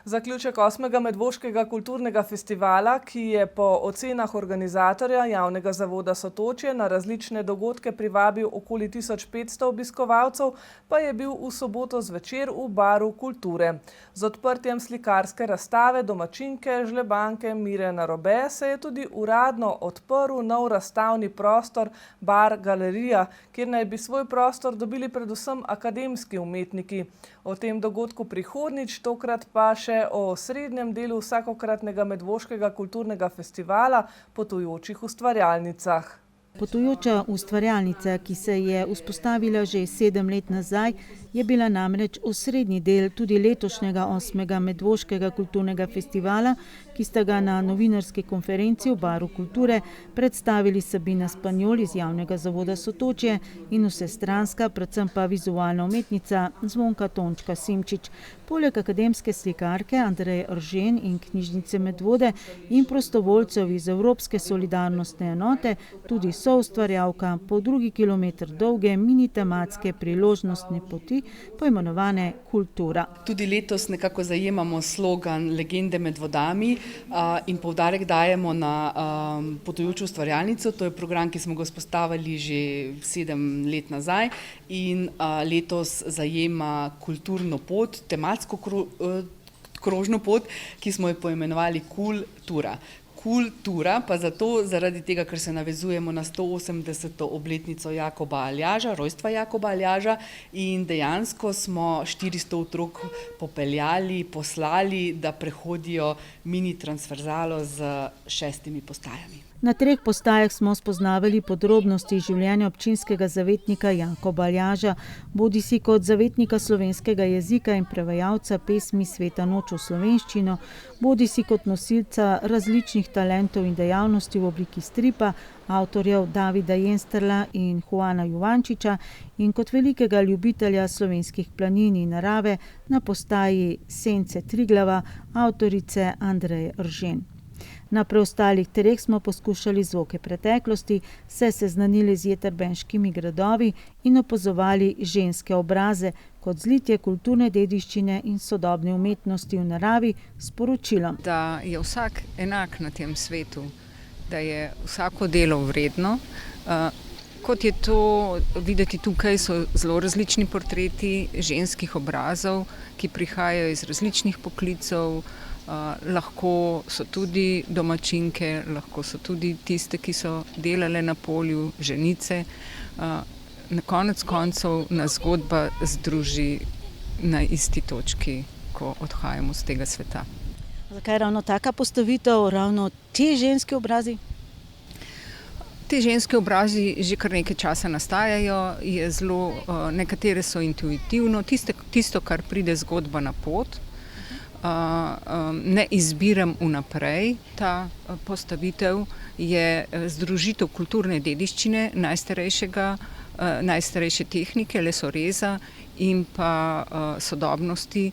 Zaključek 8. Medvoškega kulturnega festivala, ki je po ocenah organizatorja Javnega zavoda Sotočje na različne dogodke privabil okoli 1500 obiskovalcev, pa je bil v soboto zvečer v Baru kulture. Z odprtjem slikarske razstave domačinke Žlebanke Mire Narobe se je tudi uradno odprl nov razstavni prostor Bar Galerija, kjer naj bi svoj prostor dobili predvsem akademski umetniki. O tem dogodku prihodnjič, tokrat pa še je o srednjem delu vsakokratnega medvoškega kulturnega festivala Potujočih ustvarjalnicah. Potujoča ustvarjalnica, ki se je vzpostavila že 7 let nazaj, je bila namreč osrednji del tudi letošnjega 8. Medvoškega kulturnega festivala, ki sta ga na novinarski konferenci v Baru kulture predstavili Sabina Spanjol iz Javnega zavoda Sotočje in vsestranska, predvsem pa vizualna umetnica Zvonka Tončka Simčič. Poleg akademske slikarke Andreje Eržen in knjižnice Medvode in prostovoljcev iz Evropske solidarnostne enote, tudi soustvarjalka pol-drugi kilometer dolge mini tematske priložnostne poti, poimenovane Kultura. Tudi letos nekako zajemamo slogan Legende med vodami in poudarek dajemo na Potujočo ustvarjalnico. To je program, ki smo ga vzpostavili že 7 let nazaj in letos zajema kulturno pot, tematsko krožno pot, ki smo jo poimenovali Kultura. Kultura pa zaradi tega, ker se navezujemo na 180. obletnico Jakoba Aljaža, rojstva Jakoba Aljaža, in dejansko smo 400 otrok poslali, da prehodijo mini transverzalo z 6 postajami. Na 3 postajah smo spoznavali podrobnosti življenja občinskega zavetnika Jakoba Aljaža, bodisi kot zavetnika slovenskega jezika in prevajalca pesmi Sveta noč v slovenščino, bodisi kot nosilca različnih talentov in dejavnosti v obliki stripa avtorjev Davida Jensterla in Juana Juvančiča in kot velikega ljubitelja slovenskih planin in narave na postaji Sence Triglava avtorice Andreje Eržen. Na preostalih 3 smo poskušali zvoke preteklosti, se seznanili z jetrbenškimi gradovi in opazovali ženske obraze kot zlitje kulturne dediščine in sodobne umetnosti v naravi s poročilom. Da je vsak enak na tem svetu, da je vsako delo vredno. Kot je to videti tukaj, so zelo različni portreti ženskih obrazov, ki prihajajo iz različnih poklicev. Lahko so tudi domačinke, lahko so tudi tiste, ki so delale na polju, ženice. Na konec koncev nas zgodba združi na isti točki, ko odhajamo z tega sveta. Zakaj ravno taka postavitev, ravno ti ženski obrazi? Te ženske obrazi že kar nekaj časa nastajajo, nekatere so intuitivno, tisto, kar pride zgodba na pot. Ne izbiram vnaprej. Ta postavitev je združitev kulturne dediščine, najstarejše tehnike, lesoreza in pa sodobnosti.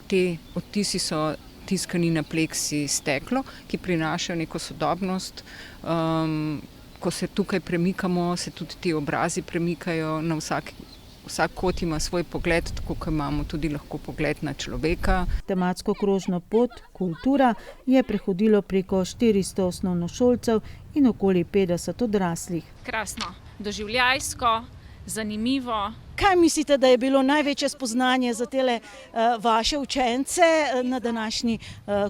Te odtisi so tiskani na pleksi steklo, ki prinašajo neko sodobnost. Ko se tukaj premikamo, se tudi ti obrazi premikajo na Vsak kot ima svoj pogled, tako kot imamo tudi lahko pogled na človeka. Tematsko krožno pot Kultura je prehodilo preko 400 osnovnošolcev in okoli 50 odraslih. Krasno, doživljajsko, zanimivo. Kaj mislite, da je bilo največje spoznanje za tele vaše učence na današnji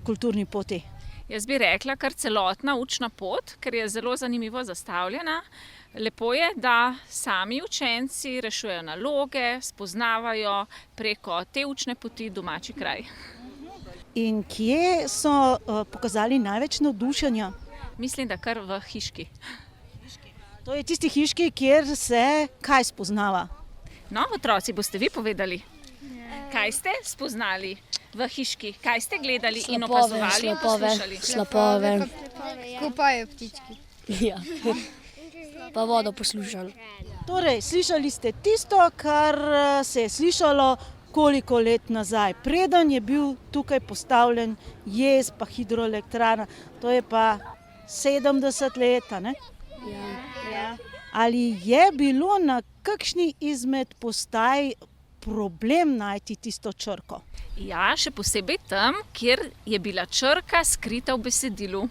kulturni poti? Jaz bi rekla kar celotna učna pot, ker je zelo zanimivo zastavljena. Lepo je, da sami učenci rešujejo naloge, spoznavajo preko te učne poti domači kraj. In kje so pokazali največ navdušenja? Mislim, da kar v hiški. To je tisti hiški, kjer se kaj spoznava? No, otroci, boste vi povedali. Kaj ste spoznali v hiški? Kaj ste gledali in opazovali in poslušali? Slapove. Kupajo ptički. Ja. Pa vodo poslušali. Torej, slišali ste tisto, kar se je slišalo koliko let nazaj. Preden je bil tukaj postavljen jez pa hidroelektrarna, to je pa 70 let, ne? Ja. Ali je bilo na kakšni izmed postaj problem najti tisto črko? Ja, še posebej tam, kjer je bila črka skrita v besedilu.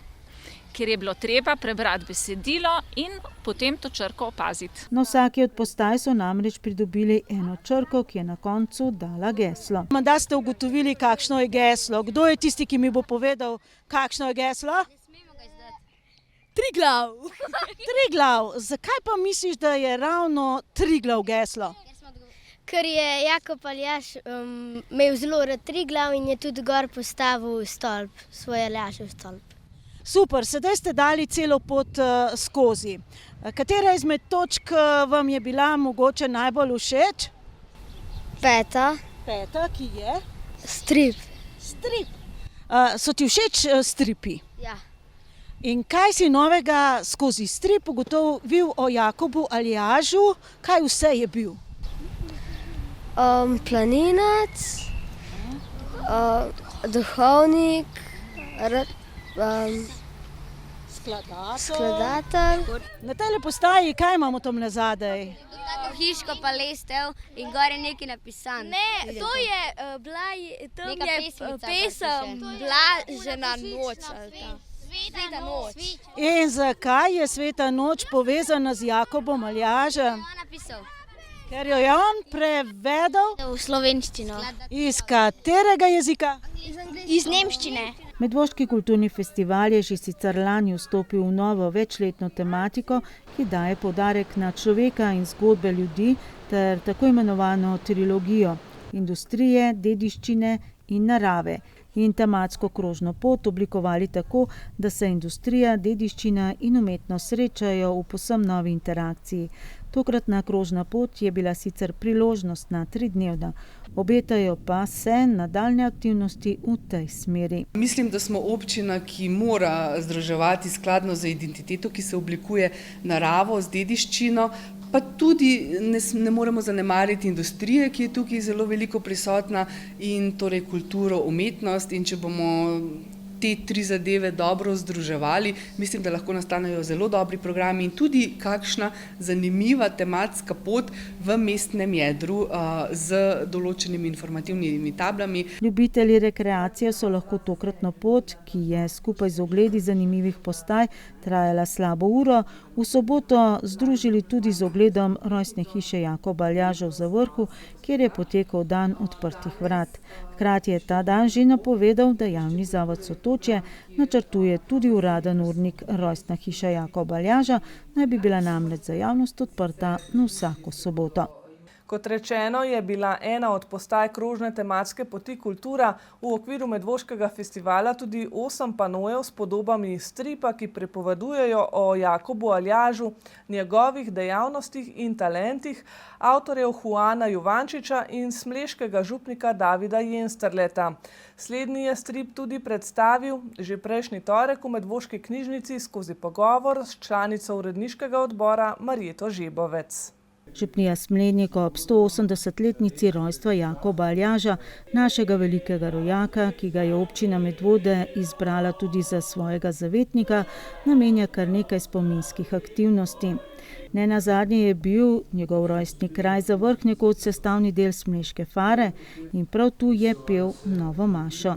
Ker je bilo treba prebrati besedilo in potem to črko opaziti. Na vsaki od postaj so namreč pridobili eno črko, ki je na koncu dala geslo. Da ste ugotovili, kakšno je geslo. Kdo je tisti, ki mi bo povedal, kakšno je geslo? Triglav. Triglav. Zakaj pa misliš, da je ravno Triglav geslo? Ker je Jakob Aljaž imel zelo rad Triglav in je tudi gor postavil stolp, svoj Aljažev stolp. Super, sedaj ste dali celo pot skozi. Katera izmed točk vam je bila mogoče najbolj všeč? 5. Peta, ki je? Strip. Strip. So ti všeč stripi? Ja. In kaj si novega skozi strip ugotovil o Jakobu Aljažu? Kaj vse je bil? Planinec, duhovnik, skladatelj. Na tej postaji kaj imamo tam nazadej? Hiško pa lestev in gor je nekaj napisano. Ne, to je pesem Blažena noč. Sveta noč. In zakaj je Sveta noč povezana z Jakobom Aljažem? Ker jo je on prevedel v slovenščino. Iz katerega jezika? Iz nemščine. Medvoški kulturni festival je že sicer lani vstopil v novo večletno tematiko, ki daje poudarek na človeka in zgodbe ljudi ter tako imenovano trilogijo industrije, dediščine in narave. In tematsko krožno pot oblikovali tako, da se industrija, dediščina in umetnost srečajo v povsem novi interakciji. Tokratna krožna pot je bila sicer priložnostna 3-dnevna, obetajo pa se nadaljne aktivnosti v tej smeri. Mislim, da smo občina, ki mora združevati skladno z identiteto, ki se oblikuje naravo, z dediščino, pa tudi ne moremo zanemariti industrije, ki je tukaj zelo veliko prisotna, in torej kulturo, umetnost, in če bomo te 3 zadeve dobro združevali, mislim, da lahko nastanejo zelo dobri programi in tudi kakšna zanimiva tematska pot v mestnem jedru z določenimi informativnimi tablami. Ljubitelji rekreacije so lahko tokratno pot, ki je skupaj z ogledi zanimivih postaj trajala slabo uro, v soboto združili tudi z ogledom rojstne hiše Jakoba Aljaža v Zavrhu, kjer je potekal dan odprtih vrat. Hkrati je ta dan že napovedal, da javni zavod Sotočje načrtuje tudi uraden urnik rojstna hiša Jakoba Aljaža, naj bi bila namreč za javnost odprta na vsako soboto. Kot rečeno, je bila ena od postaj krožne tematske poti Kultura v okviru Medvoškega festivala tudi 8 panojev s podobami iz stripa, ki pripovedujejo o Jakobu Aljažu, njegovih dejavnostih in talentih, avtorjev Juana Juvančiča in smleškega župnika Davida Jensterleta. Slednji je strip tudi predstavil že prejšnji torek v Medvoški knjižnici skozi pogovor s članico uredniškega odbora Marjeto Žebovec. Župnija Smlednik ob 180-letnici rojstva Jakoba Aljaža, našega velikega rojaka, ki ga je občina Medvode izbrala tudi za svojega zavetnika, namenja kar nekaj spominskih aktivnosti. Nenazadnje je bil njegov rojstni kraj Zavrh nekoč sestavni del Smleške fare in prav tu je pel novo mašo.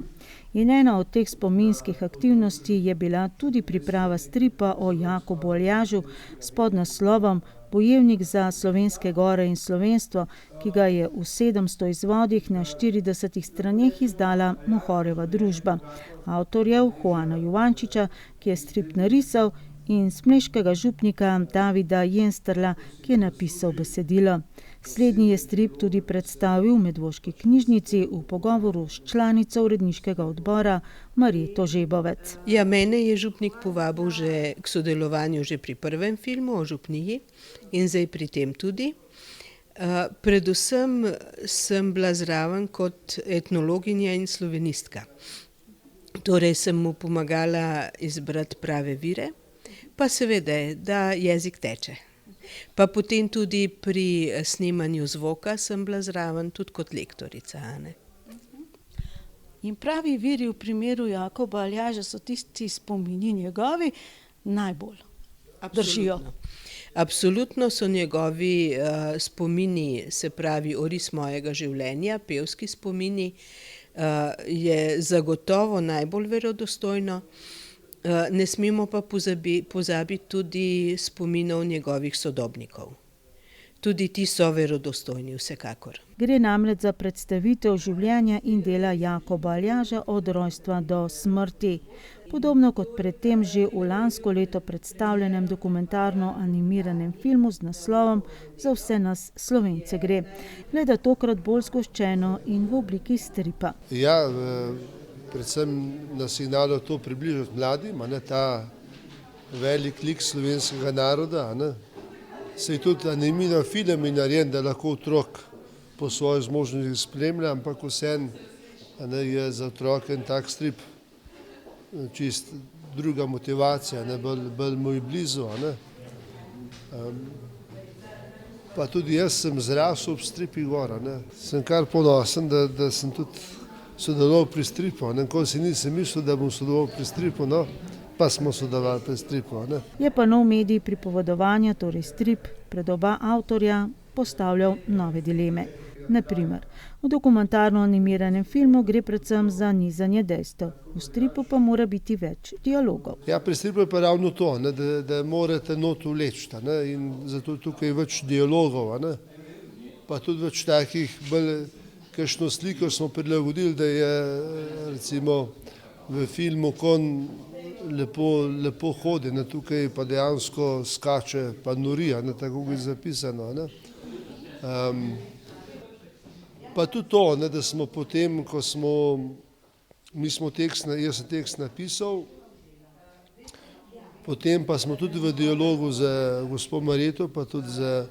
In ena od teh spominskih aktivnosti je bila tudi priprava stripa o Jakobu Aljažu s podnaslovom Bojevnik za slovenske gore in slovenstvo, ki ga je v 700 izvodih na 40 straneh izdala Mohorjeva družba. Avtorjev Juana Juvančiča, ki je strip narisal, in smleškega župnika Davida Jensterla, ki je napisal besedilo. Slednji je strip tudi predstavil v Medvoški knjižnici v pogovoru s članico uredniškega odbora Marjeto Žebovec. Ja, mene je župnik povabil že k sodelovanju že pri prvem filmu o župniji in zdaj pri tem tudi. Predvsem sem bila zraven kot etnologinja in slovenistka. Torej sem mu pomagala izbrati prave vire, pa seveda, da jezik teče. Pa potem tudi pri snemanju zvoka sem bila zraven tudi kot lektorica. In pravi viri v primeru Jakoba Aljaža so tisti spomini njegovi najbolj držijo. Absolutno so njegovi spomini, se pravi oris mojega življenja, pevski spomini, je zagotovo najbolj verodostojno. Ne smemo pa pozabiti tudi spominov njegovih sodobnikov. Tudi ti so verodostojni, vsekakor. Gre namreč za predstavitev življenja in dela Jakoba Aljaža od rojstva do smrti. Podobno kot predtem že v lansko leto predstavljenem dokumentarno-animiranem filmu z naslovom Za vse nas Slovence gre. Le da tokrat bolj zgoščeno in v obliki stripa. Ja, predvsem na signalu to približati mladim, ta velik lik slovenskega naroda. Saj tudi animiran film je narejen, da lahko otrok po svoji zmožnosti spremlja, ampak vseeno je za otroke en tak strip čist druga motivacija, bolj mu je blizu. Pa tudi jaz sem zrasel ob stripih gor. Sem kar ponosen, da sem tudi sodeloval pri stripu. Nikoli si nisem mislil, da bom sodeloval pri stripu, pa smo sodelovali pri stripu. Je pa nov medij pripovedovanja, torej strip, pred oba avtorja postavljal nove dileme. Naprimer, v dokumentarno-animiranem filmu gre predvsem za nizanje dejstev, v stripu pa mora biti več dialogov. Ja, pri stripu je pa ravno to, da morate not vleči in zato tukaj več dialogov, pa tudi več takih, kakšno sliko smo prilagodili, da je recimo v filmu konj lepo hodi, tukaj pa dejansko skače, pa nori, tako je zapisano. Pa tudi to, da smo potem, ko jaz sem tekst napisal, potem pa smo tudi v dialogu z gospod Marjeto, pa tudi z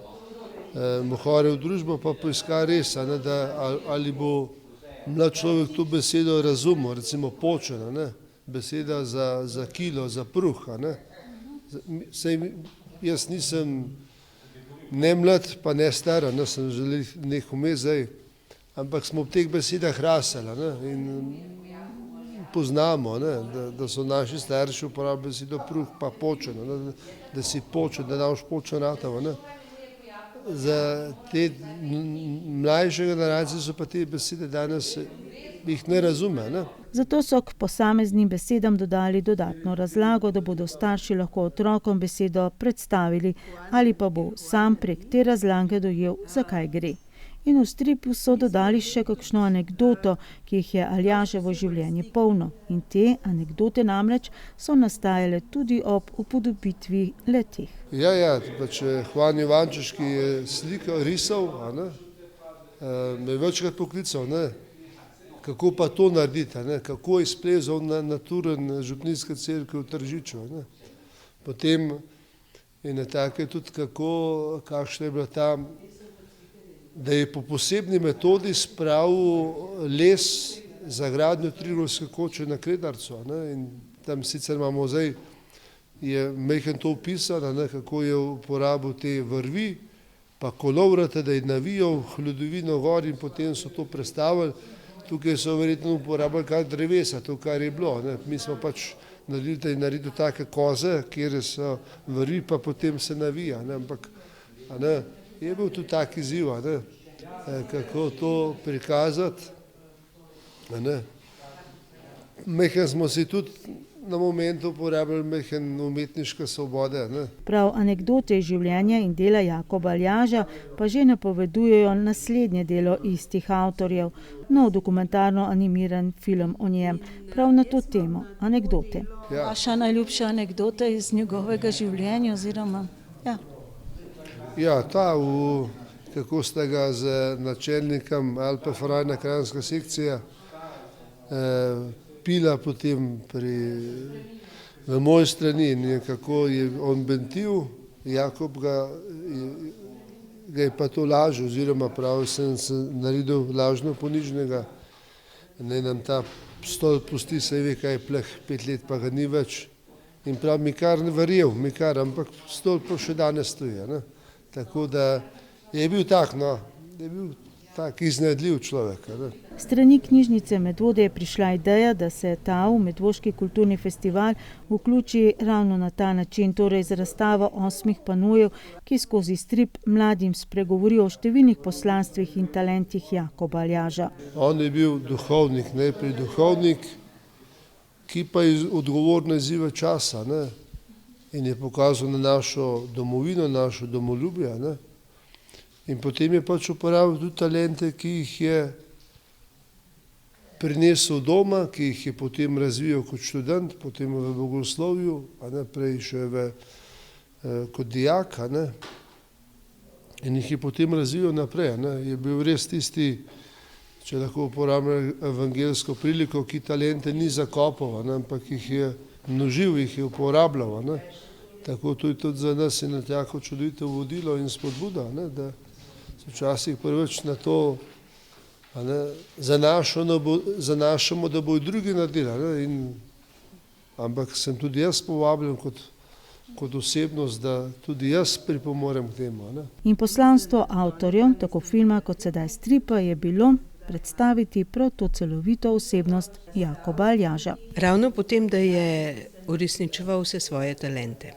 Mohorjevo družbo, pa poiskali res, ali bo mlad človek to besedo razumel, recimo počen, beseda za kilo, za pruh. Saj jaz nisem ne mlad, pa ne star, sem želel nekaj vmes zdaj, ampak smo v teh besedah rasli in poznamo, da so naši starši uporabljali besedo pruh, pa počen, da si počen, da daš počen ratav. Za te mlajše generacije so pa te besede danes jih ne razume. Zato so k posameznim besedam dodali dodatno razlago, da bodo starši lahko otrokom besedo predstavili ali pa bo sam prek te razlage dojel, zakaj gre. In v stripu so dodali še kakšno anekdoto, ki jih je Aljaževo življenje polno. In te anekdote namreč so nastajale tudi ob upodobitvi le-teh. Ja, pač Juan Ivančič, ki je slikal, risal, me je večkrat poklical, kako pa to narediti, kako je splezal na naturen župnijske cerkve v Tržiču. Potem je na take tudi kakšna je bila ta, da je po posebni metodi spravil les za gradnjo trirovske koče na Kredarcu. In tam sicer imamo zdaj, je majhen to opisano, kako je uporabil te vrvi, pa kolovrate, da je navijal hlodovino gor in potem so to prestavili. Tukaj so verjetno uporabljali kar drevesa, to kar je bilo. Mi smo pač naredili take koze, kjer so vrvi, pa potem se navija. Ampak je bil tudi tak izziv, kako to prikazati. Majhen smo si tudi na momentu uporabljali majhen umetniške svobode. Prav anekdote iz življenja in dela Jakoba Aljaža pa že napovedujejo naslednje delo istih avtorjev, nov dokumentarno-animiran film o njem, prav na to temo, anekdote. Vaša najljubša anekdota iz njegovega življenja oziroma, Ja, kako sta ga z načelnikom Alpe Forajna kranjska sekcija pila potem v moji strani in kako je on bentil, Jakob ga je pa to lažil, oziroma pravi sem naredil lažno ponižnega, naj nam ta stolp pusti, saj ve, kaj je pleh, 5 let pa ga ni več. In prav mi kar ne verjel, ampak stolp pa še danes stoji. Tako da je bil tak iznajdljiv človek. Strani knjižnice Medvode je prišla ideja, da se ta v Medvoški kulturni festival vključi ravno na ta način, torej z razstavo 8 panojev, ki skozi strip mladim spregovorijo o številnih poslanstvih in talentih Jakoba Aljaža. On je bil duhovnik, najprej duhovnik, ki pa je odgovorna izziva časa. In je pokazal na našo domovino, našo domoljubje. In potem je pač uporabil tudi talente, ki jih je prinesel doma, ki jih je potem razvijal kot študent, potem v bogoslovju, prej še kot dijak, in jih je potem razvijal naprej. Je bil res tisti, če lahko uporabljam evangelsko priliko, ki talente ni zakopal, ampak jih je množil, jih je uporabljal. Tako to je tudi za nas in tako čudovito vodilo in spodbuda, da se včasih prvič na to zanašamo, da bojo drugi naredili. Ampak sem tudi jaz povabljen kot osebnost, da tudi jaz pripomorem k temu. In poslanstvo avtorjev, tako filma kot sedaj stripa, je bilo predstaviti prav to celovito osebnost Jakoba Aljaža. Ravno potem, da je uresničeval vse svoje talente.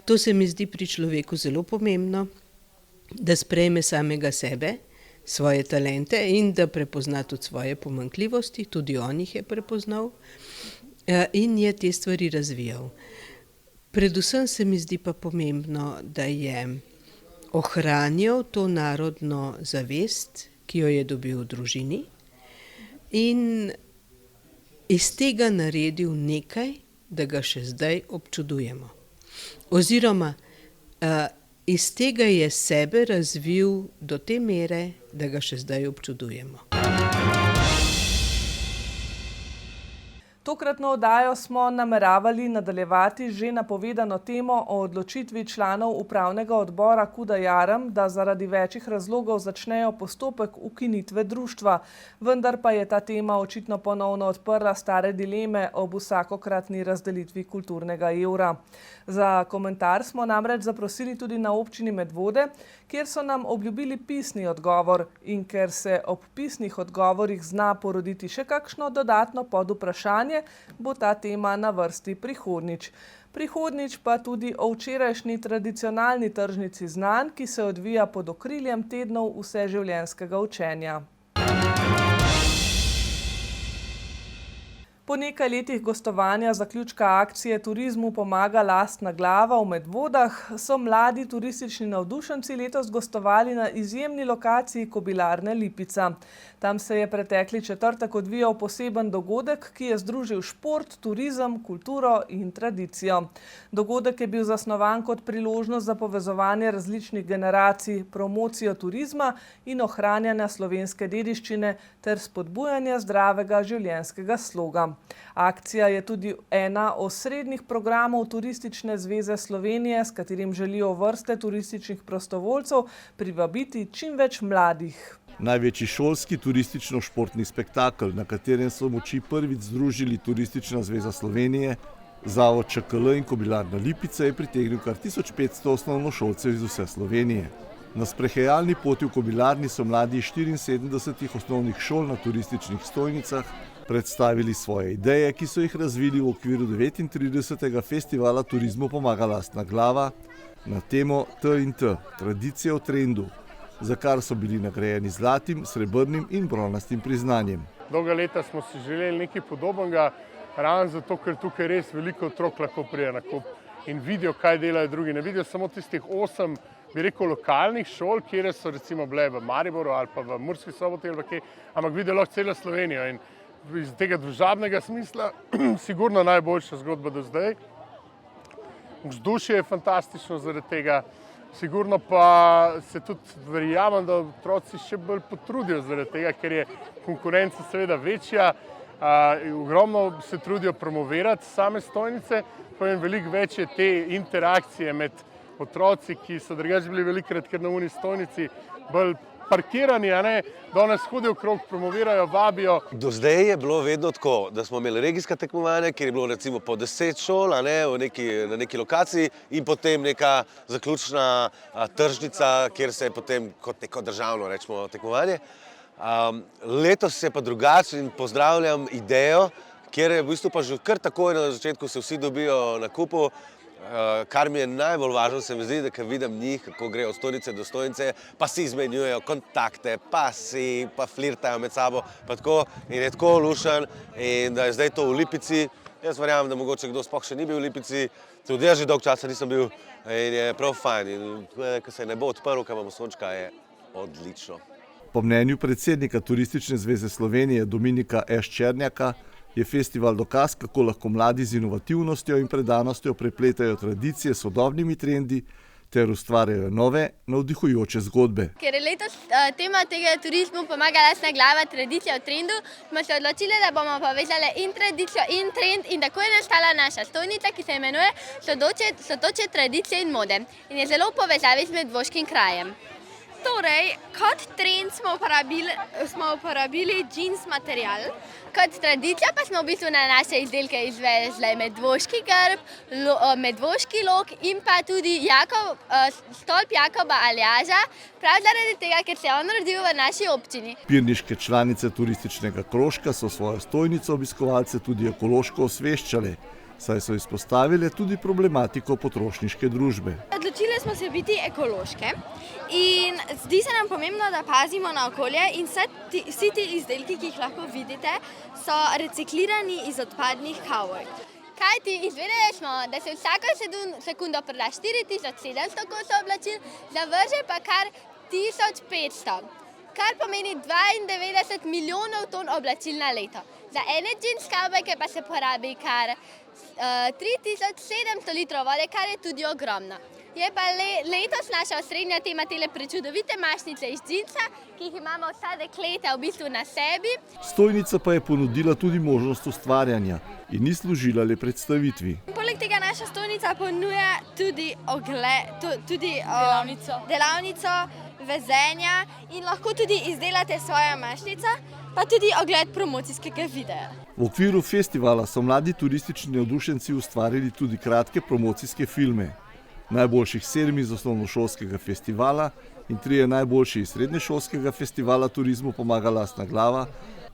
To se mi zdi pri človeku zelo pomembno, da sprejme samega sebe, svoje talente in da prepozna tudi svoje pomanjkljivosti, tudi on jih je prepoznal in je te stvari razvijal. Predvsem se mi zdi pa pomembno, da je ohranjal to narodno zavest, ki jo je dobil v družini in iz tega naredil nekaj, da ga še zdaj občudujemo. Oziroma, iz tega je sebe razvil do te mere, da ga še zdaj občudujemo. Tokratno oddajo smo nameravali nadaljevati že napovedano temo o odločitvi članov upravnega odbora Kuda Jarem, da zaradi večjih razlogov začnejo postopek ukinitve društva. Vendar pa je ta tema očitno ponovno odprla stare dileme ob vsakokratni razdelitvi kulturnega evra. Za komentar smo namreč zaprosili tudi na občini Medvode, kjer so nam obljubili pisni odgovor in ker se ob pisnih odgovorih zna poroditi še kakšno dodatno podvprašanje, bo ta tema na vrsti prihodnjič. Prihodnjič pa tudi o včerajšnji tradicionalni tržnici znanj, ki se odvija pod okriljem tednov vseživljenjskega učenja. Po nekaj letih gostovanja zaključka akcije Turizmu pomaga lastna glava v Medvodah so mladi turistični navdušenci letos gostovali na izjemni lokaciji Kobilarne Lipica. Tam se je pretekli četrtek odvijal poseben dogodek, ki je združil šport, turizem, kulturo in tradicijo. Dogodek je bil zasnovan kot priložnost za povezovanje različnih generacij, promocijo turizma in ohranjanja slovenske dediščine ter spodbujanje zdravega življenjskega sloga. Akcija je tudi ena osrednjih programov Turistične zveze Slovenije, s katerim želijo vrste turističnih prostovoljcev privabiti čim več mladih. Največji šolski turistično-športni spektakel, na katerem so moči prvič združili Turistična zveza Slovenije, Zavod ČKL in Kobilarna Lipica, je pritegnil kar 1500 osnovnošolcev iz vse Slovenije. Na sprehajalni poti v Kobilarni so mladi 74 osnovnih šol na turističnih stojnicah predstavili svoje ideje, ki so jih razvili v okviru 39. festivala Turizmu pomaga lastna glava na temo T&T, tradicija v trendu, za kar so bili nagrajeni zlatim, srebrnim in bronastim priznanjem. Dolga leta smo si želeli nekaj podobnega, ravno zato, ker tukaj res veliko otrok lahko pride na kup in vidijo, kaj delajo drugi. Ne vidijo samo tistih 8, bi rekel, lokalnih šol, kjer so recimo bile v Mariboru ali pa v Murski Soboti ali kje, ampak vidijo lahko celo Slovenijo in iz tega družabnega smisla sigurno najboljša zgodba do zdaj. Vzdušje je fantastično zaradi tega, sigurno pa se tudi verjamem, da otroci še bolj potrudijo zaradi tega, ker je konkurenca seveda večja, ogromno se trudijo promovirati same stojnice, pa je veliko več je te interakcije med otroci, ki so drugače bili velikokrat kar na uni stojnici bolj parkirani, danes hodijo okrog, promovirajo, vabijo. Do zdaj je bilo vedno tako, da smo imeli regijska tekmovanja, kjer je bilo recimo po 10 šol na neki lokaciji in potem neka zaključna tržnica, kjer se je potem kot neko državno rečemo tekmovanje. Letos je pa drugače in pozdravljam idejo, kjer je v bistvu pa že kar takoj na začetku se vsi dobijo na kupu. Kar mi je najbolj važno, se mi zdi, da vidim njih, kako grejo od stojnice do stojnice, pa si izmenjujejo kontakte, pa flirtajo med sabo, pa tako in je tako lušen in da je zdaj to v Lipici. Jaz verjamem, da mogoče kdo sploh še ni bil v Lipici, tudi jaz že dolgo časa nisem bil in je prav fajn. In ko se nebo odprl, ko imamo sončka, je odlično. Po mnenju predsednika Turistične zveze Slovenije Dominika Š. Černjaka je festival dokaz, kako lahko mladi z inovativnostjo in predanostjo prepletajo tradicije s sodobnimi trendi ter ustvarjajo nove, navdihujoče zgodbe. Ker je letos tema tega turizmu pomaga lasna glava tradicija v trendu, smo se odločili, da bomo povezali in tradicijo in trend in tako je nastala naša stojnica, ki se imenuje Sotočje tradicije in mode in je zelo v povezavi z medvoškim krajem. Torej, kot trend smo uporabili jeans material. Kot tradicijo pa smo v bistvu na naše izdelke izvezli medvoški grb, medvoški lok in pa tudi stolp Jakoba Aljaža, prav zaradi tega, ker se je on rodil v naši občini. Pirniške članice turističnega krožka so svojo stojnico obiskovalce tudi ekološko osveščale, saj so izpostavile tudi problematiko potrošniške družbe. Odločili smo se biti ekološke in zdi se nam pomembno, da pazimo na okolje in vsi ti izdelki, ki jih lahko vidite, so reciklirani iz odpadnih kavbojk. Kajti izvedeli smo, da se vsako sekundo proda 4700 kosov oblačil, zavrže pa kar 1500. Kar pomeni 92 milijonov ton oblačil na leto. Za ene jeans kavbojke pa se porabi kar 3700 litrov vode, kar je tudi ogromno. Je pa letos naša osrednja tema tele prečudovite mašnice iz džinsa, ki jih imamo vsa dekleta v bistvu na sebi. Stojnica pa je ponudila tudi možnost ustvarjanja in ni služila le predstavitvi. Poleg tega naša stojnica ponuja tudi delavnico vezenja in lahko tudi izdelate svojo mašnico, pa tudi ogled promocijskega videa. V okviru festivala so mladi turistični navdušenci ustvarili tudi kratke promocijske filme. Najboljših 7 iz osnovnošolskega festivala in 3 najboljši iz srednješolskega festivala Turizmu pomaga lastna glava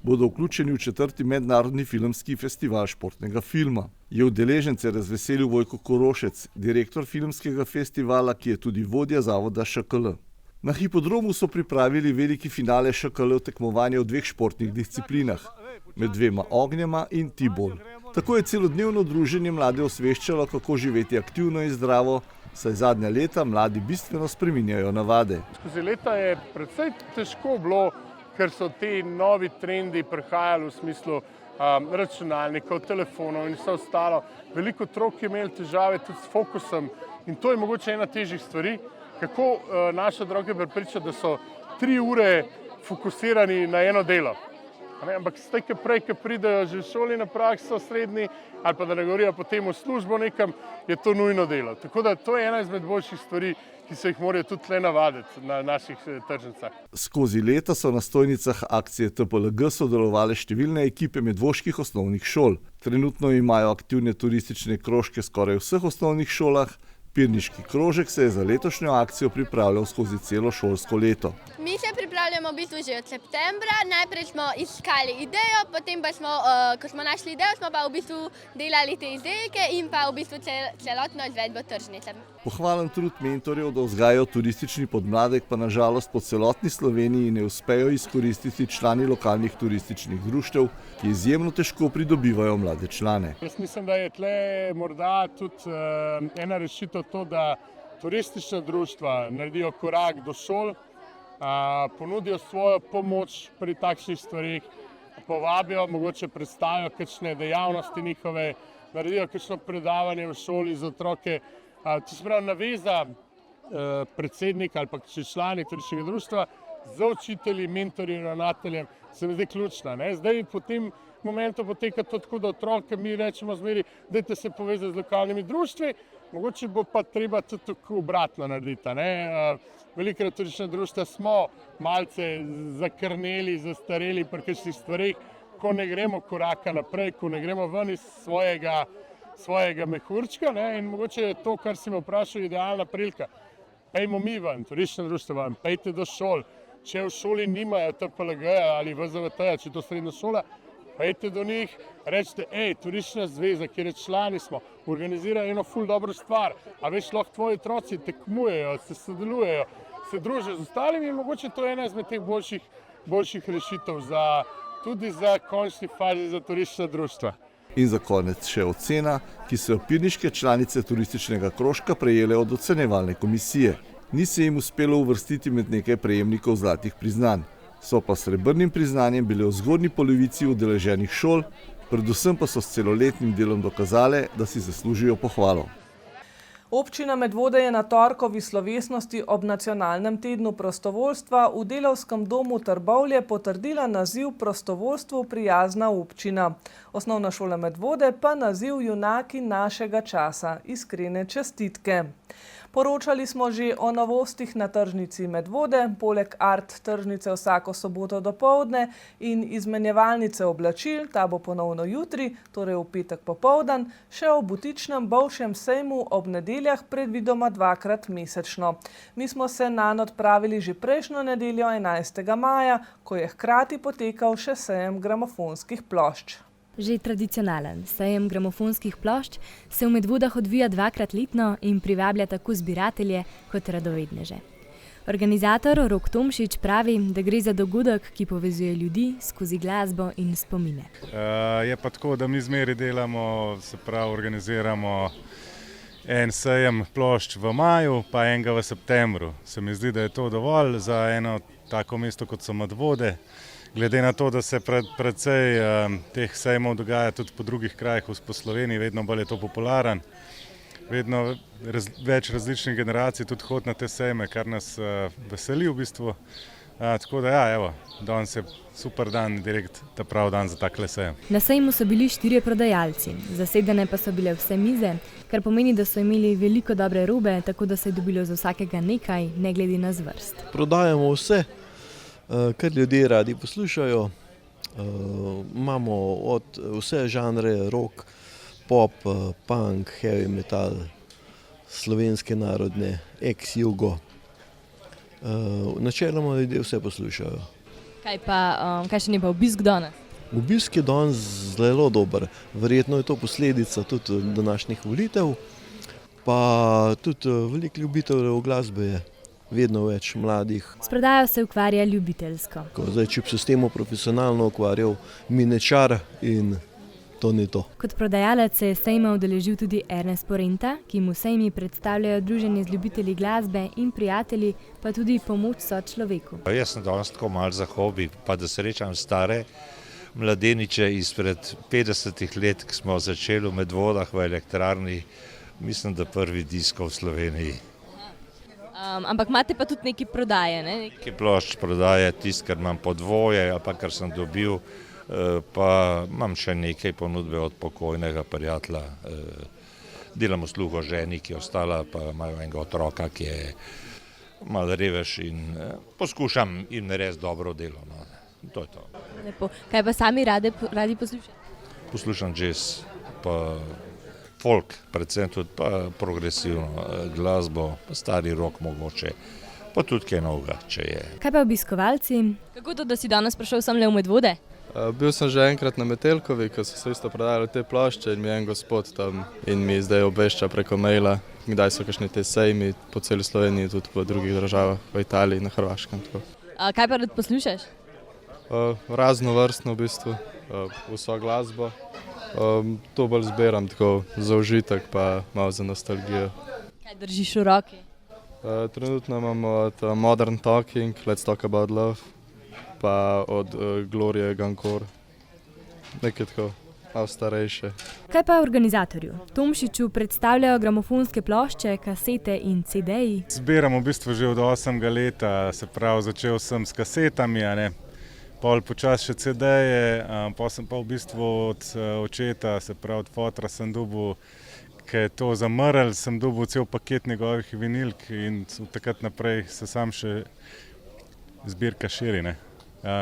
bodo vključeni v 4. mednarodni filmski festival športnega filma. Je udeležence razveselil Vojko Korošec, direktor filmskega festivala, ki je tudi vodja zavoda ŠKL. Na hipodromu so pripravili veliki finale ŠKL tekmovanja v 2 športnih disciplinah, med 2 ognjema in T-ball. Tako je celodnevno druženje mlade osveščalo, kako živeti aktivno in zdravo, saj zadnja leta mladi bistveno spreminjajo navade. Skozi leta je precej težko bilo, ker so ti novi trendi prihajali v smislu računalnikov, telefonov in vse ostalo. Veliko otrok je imelo težave tudi s fokusom in to je mogoče ena težjih stvari, kako naše otroke prepričati, da so 3 ure fokusirani na eno delo. Ampak prej, ko pridejo že v šoli na prakso srednji ali pa da ne govorijo potem v službo nekam, je to nujno delo. Tako da to je ena izmed boljših stvari, ki se jih morajo tudi tle navaditi na naših tržnicah. Skozi leta so na stojnicah akcije TPLG sodelovale številne ekipe medvoških osnovnih šol. Trenutno imajo aktivne turistične krožke skoraj v vseh osnovnih šolah. Pirniški krožek se je za letošnjo akcijo pripravljal skozi celo šolsko leto. Mi se pripravljamo v bistvu že od septembra. Najprej smo iskali idejo, potem pa smo, ko smo našli idejo, smo pa v bistvu delali te izdelke in pa v bistvu celotno izvedbo tržnice. Pohvalen trud mentorjev, da vzgajajo turistični podmladek, pa na žalost po celotni Sloveniji ne uspejo izkoristiti člani lokalnih turističnih društev, ki izjemno težko pridobivajo mlade člane. Jaz mislim, da je tle morda tudi ena rešitev to, da turistična društva naredijo korak do šol, ponudijo svojo pomoč pri takšnih stvarih, povabijo, mogoče predstavijo kakšne dejavnosti njihove, naredijo kakšno predavanje v šoli za otroke. To se pravi naveza predsednika ali pa člani turističnega društva z učitelji, mentorji in ravnateljem se mi zdi ključna. Zdaj po tem momentu poteka to tako, da otroke mi rečemo zmeri, dajte se povezati z lokalnimi društvi, mogoče bo pa treba tudi tako obratno narediti. Velikokrat turistična društva smo malce zakrneli, zastareli pri kakšnih stvareh, ko ne gremo koraka naprej, ko ne gremo ven iz svojega mehurčka in mogoče je to, kar si me vprašal, idealna prilika. Pejmo mi ven, turistična društva ven, pejte do šol. Če v šoli nimajo TPLG-ja ali VZVT-ja, če je to srednja šola, pejte do njih, rečete, turistična zveza, kjer je člani smo, organizira eno ful dobro stvar, a veš, lahko tvoji otroci tekmujejo, se sodelujejo, se družijo z ostalimi in mogoče to je ena izmed teh boljših rešitev tudi za končni fazi za turistična društva. In za konec še ocena, ki so jo pirniške članice turističnega krožka prejele od ocenjevalne komisije. Ni se jim uspelo uvrstiti med nekaj prejemnikov zlatih priznanj. So pa s srebrnim priznanjem bile v zgornji polovici udeleženih šol, predvsem pa so s celoletnim delom dokazale, da si zaslužijo pohvalo. Občina Medvode je na torkovi slovesnosti ob nacionalnem tednu prostovoljstva v Delavskem domu Trbovlje potrdila naziv Prostovoljstvu prijazna občina. Osnovna šola Medvode pa naziv Junaki našega časa. Iskrene čestitke. Poročali smo že o novostih na tržnici Medvode, poleg art tržnice vsako soboto dopoldne in izmenjevalnice oblačil, ta bo ponovno jutri, torej v petek popoldan, še o butičnem bolšjem sejmu ob nedeljah predvidoma 2-krat mesečno. Mi smo se nanj odpravili že prejšnjo nedeljo 11. maja, ko je hkrati potekal še sejem gramofonskih plošč. Že tradicionalen sejem gramofonskih plošč se v Medvodah odvija 2-krat letno in privablja tako zbiratelje kot radovedneže. Organizator Rok Tomšič pravi, da gre za dogodek, ki povezuje ljudi skozi glasbo in spomine. Je pa tako, da mi zmeri delamo, se pravi organiziramo en sejem plošč v maju, pa enega v septembru. Se mi zdi, da je to dovolj za eno tako mesto, kot so Medvode. Glede na to, da se precej teh sejmov dogaja tudi po drugih krajih po Sloveniji, vedno bolj je to popularen. Vedno več različnih generacij tudi hodi na te sejme, kar nas veseli v bistvu. Tako da ja, evo, danes je super dan, direkt ta prav dan za takle sejem. Na sejmu so bili 4 prodajalci, zasedene pa so bile vse mize, kar pomeni, da so imeli veliko dobre robe, tako da se je dobilo za vsakega nekaj, ne glede na zvrst. Prodajamo vse, kar ljudje radi poslušajo. Imamo od vse žanre, rock, pop, punk, heavy metal, slovenske narodne, ex-jugo. Načeloma ljudje vse poslušajo. Kakšen je pa obisk danes? Obisk je danes zelo dober. Verjetno je to posledica tudi današnjih volitev, pa tudi veliko ljubiteljev glasbe je. Vedno več mladih. S prodajo se ukvarja ljubiteljsko. Zdaj, če bi se s tem profesionalno ukvarjal, mi ne čar in to ni to. Kot prodajalec se je sejma udeležil tudi Ernest Porenta, ki mu sejmi predstavljajo druženje z ljubitelji glasbe in prijatelji, pa tudi pomoč sočloveku. Jaz sem danes tako malo za hobi, pa da srečam stare mladeniče izpred 50 let, ki smo začeli v Medvodah v elektrarni, mislim, da prvi disko v Sloveniji. Ampak imate pa tudi neki prodaje, ne? Neki plošč prodaje, tisto, kar imam po dvoje, ali pa kar sem dobil, pa imam še nekaj ponudbe od pokojnega prijatelja. Delam uslugo ženi, ki je ostala, pa imajo enega otroka, ki je malo revež in poskušam jim narediti dobro delo. No. To je to. Lepo. Kaj pa sami radi poslušate? Poslušam jazz, pa folk, predvsem tudi pa progresivno glasbo, pa stari rock mogoče, pa tudi kaj novega, če je. Kaj pa obiskovalci? Kako to, da si danes prišel sem le v Medvode? Bil sem že enkrat na Metelkovi, ko so se isto prodajali te plošče in mi je en gospod tam in mi zdaj obvešča preko maila, kdaj so kakšni te sejmi po celi Sloveniji, tudi po drugih državah, v Italiji, na Hrvaškem. Kaj pa rad poslušaš? Raznovrstno v bistvu, vso glasbo. To bolj zberam tako za užitek, pa malo za nostalgijo. Kaj držiš v roki? Trenutno imamo od Modern Talking, Let's Talk About Love, pa od Glorie Gankor, nekaj tako, malo starejše. Kaj pa organizatorju? Tomšiču predstavljajo gramofonske plošče, kasete in CD-ji? Zberam v bistvu že od 8. leta, se pravi začel sem s kasetami, a ne? Pol počas še CD-je, pa sem pa v bistvu od očeta, se pravi od fotra sem dobil, ker je to zamrl, sem dobil cel paket njegovih vinilk in od takrat naprej se sam še zbirka širi, ne.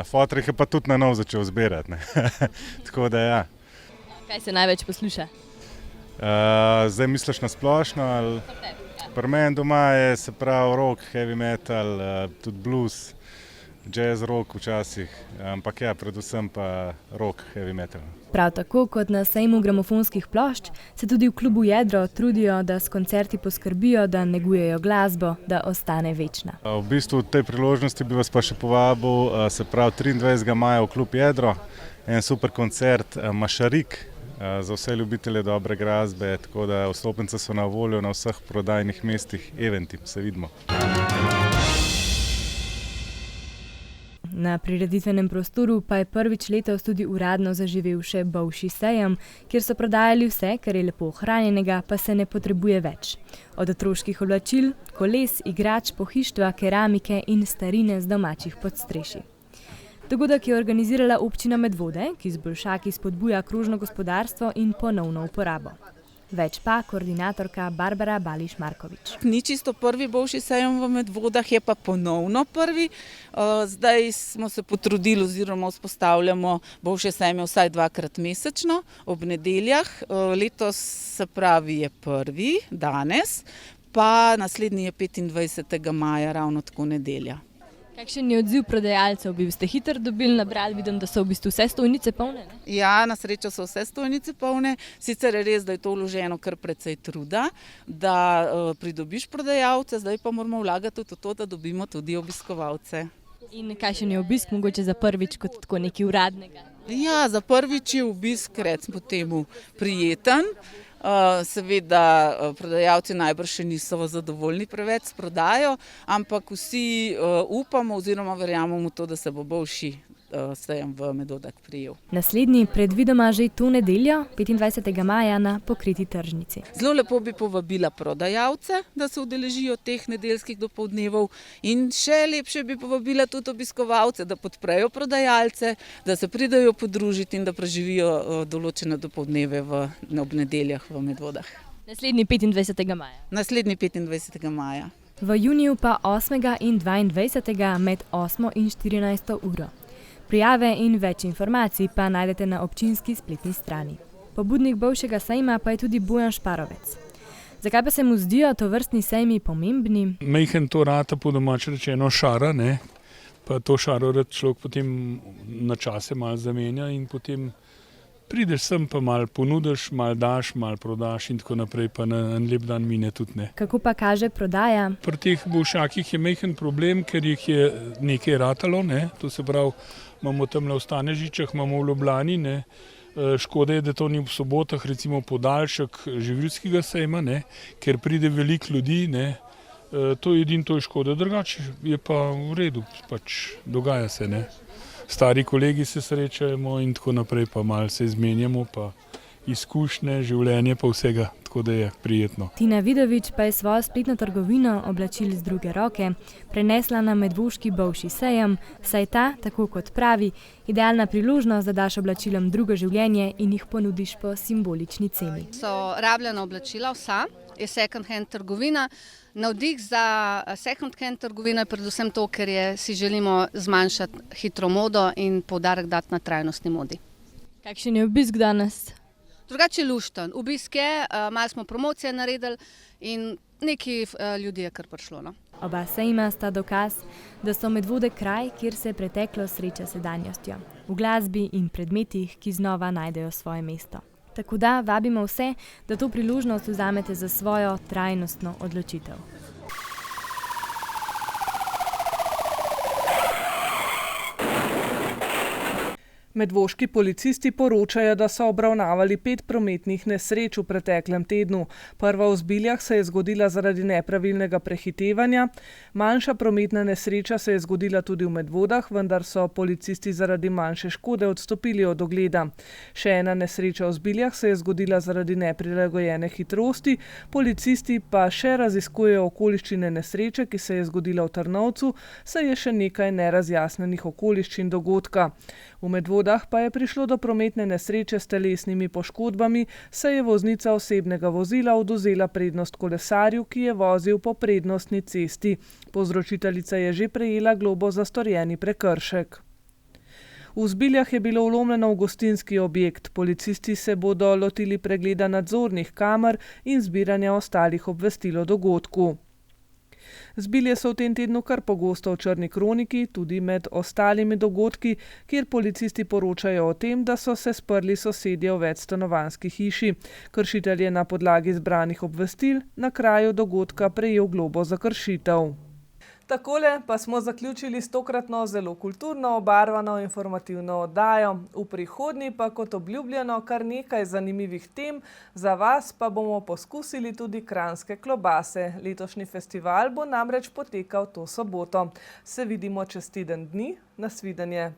Fotor jih je pa tudi na nov začel zbirati, ne. Tako da ja. Kaj se največ posluša? Zdaj misliš na splošno ali? Pri meni doma je, se pravi, rock, heavy metal, tudi blues, jazz, rock včasih, ampak ja, predvsem pa rock, heavy metal. Prav tako kot na sejmu gramofonskih plošč se tudi v klubu Jedro trudijo, da s koncerti poskrbijo, da negujejo glasbo, da ostane večna. V bistvu v tej priložnosti bi vas pa še povabil, se pravi 23. maja v klub Jedro, en super koncert Mašarik, za vse ljubitelje dobre glasbe, tako da vstopnice so na voljo na vseh prodajnih mestih Eventi, se vidimo. Na prireditvenem prostoru pa je prvič letos tudi uradno zaživel še Bolšji sejem, kjer so prodajali vse, kar je lepo ohranjenega, pa se ne potrebuje več. Od otroških oblačil, koles, igrač, pohištva, keramike in starine z domačih podstrešij. Dogodek je organizirala občina Medvode, ki z boljšaki spodbuja krožno gospodarstvo in ponovno uporabo. Več pa koordinatorka Barbara Bališ-Markovič. Ni čisto prvi Bolšji sejem v Medvodah, je pa ponovno prvi. Zdaj smo se potrudili oziroma vzpostavljamo Bolšje sejme vsaj 2-krat mesečno ob nedeljah. Letos se pravi je prvi, danes, pa naslednji je 25. maja, ravno tako nedelja. Kakšen je odziv prodajalcev? Bi ste hitro dobili nabrali, vidim, da so v bistvu vse stojnice polne? Ne? Ja, na srečo so vse stojnice polne. Sicer je res, da je to vloženo kar precej truda, da pridobiš prodajalce, zdaj pa moramo vlagati v to, da dobimo tudi obiskovalce. In kakšen je obisk, mogoče za prvič kot tako nekaj uradnega? Ja, za prvič je obisk, recimo temu, prijeten. Seveda prodajalci najbrž še niso zadovoljni preveč s prodajo, ampak vsi upamo oziroma verjamemo v to, da se bo Bolšji sejem v Medvodah prijel. Naslednji predvidoma že to nedeljo, 25. maja na pokriti tržnici. Zelo lepo bi povabila prodajalce, da se udeležijo teh nedeljskih dopoldnevov, in še lepše bi povabila tudi obiskovalce, da podprejo prodajalce, da se pridejo podružiti in da preživijo določene dopoldneve ob nedeljah v Medvodah. Naslednji 25. maja. Naslednji 25. maja. V juniju pa 8. in 22. med 8. in 14. uro. Prijave in več informacij pa najdete na občinski spletni strani. Pobudnik Bolšjega sejma pa je tudi Bojan Šparovec. Zakaj pa se mu zdijo tovrstni sejmi pomembni? Majhen to rata, po domače rečeno, šara, ne? Pa to šaro rad človek potem na čase malo zamenja in potem prideš sem, pa malo ponudiš, malo daš, malo prodaš in tako naprej, pa na en lep dan mine tudi ne. Kako pa kaže prodaja? Pri teh bolšjakih je majhen problem, ker jih je nekaj ratalo, ne? To se pravi, imamo tamle v Stanežičah, imamo v Ljubljani, ne? Škoda je, da to ni v sobotah, recimo podaljšek živilskega sejma, ne? Ker pride veliko ljudi, ne? To je edino, to je škoda, drugače je pa v redu, pač dogaja se, ne? Stari kolegi se srečajmo in tako naprej, pa malo se izmenjamo, pa izkušnje, življenje pa vsega, tako da je prijetno. Tina Vidovič pa je svojo spletno trgovino oblačil z druge roke prenesla na medvoški Bolšji sejem, saj ta, tako kot pravi, idealna priložnost, da daš oblačilom drugo življenje in jih ponudiš po simbolični ceni. So rabljena oblačila vsa, je second hand trgovina. Navdih za second hand trgovino je predvsem to, ker si želimo zmanjšati hitro modo in poudarek dati na trajnostni modi. Kakšen je obisk danes? Drugače lušten. Obisk je, malo smo promocije naredili in nekaj ljudi je kar prišlo. No? Oba sejma sta dokaz, da so Medvode kraj, kjer se preteklost sreča s sedanjostjo. V glasbi in predmetih, ki znova najdejo svoje mesto. Tako da vabimo vse, da to priložnost vzamete za svojo trajnostno odločitev. Medvoški policisti poročajo, da so obravnavali 5 prometnih nesreč v preteklem tednu. Prva v Zbiljah se je zgodila zaradi nepravilnega prehitevanja. Manjša prometna nesreča se je zgodila tudi v Medvodah, vendar so policisti zaradi manjše škode odstopili od ogleda. Še ena nesreča v Zbiljah se je zgodila zaradi neprilagojene hitrosti. Policisti pa še raziskujejo okoliščine nesreče, ki se je zgodila v Trnovcu, saj je še nekaj nerazjasnenih okoliščin dogodka. V Medvodah pa je prišlo do prometne nesreče s telesnimi poškodbami, saj je voznica osebnega vozila odvzela prednost kolesarju, ki je vozil po prednostni cesti. Povzročiteljica je že prejela globo za storjeni prekršek. V Zbiljah je bilo vlomljeno v gostinski objekt. Policisti se bodo lotili pregleda nadzornih kamer in zbiranja ostalih obvestil o dogodku. Zbilje so v tem tednu kar pogosto v črni kroniki, tudi med ostalimi dogodki, kjer policisti poročajo o tem, da so se sprli sosedje v večstanovanjski hiši. Kršitelj je na podlagi zbranih obvestil na kraju dogodka prejel globo za kršitev. Takole pa smo zaključili s tokratno zelo kulturno obarvano informativno oddajo. V prihodnji pa kot obljubljeno kar nekaj zanimivih tem, za vas pa bomo poskusili tudi kranjske klobase. Letošnji festival bo namreč potekal to soboto. Se vidimo čez teden dni. Nasvidenje.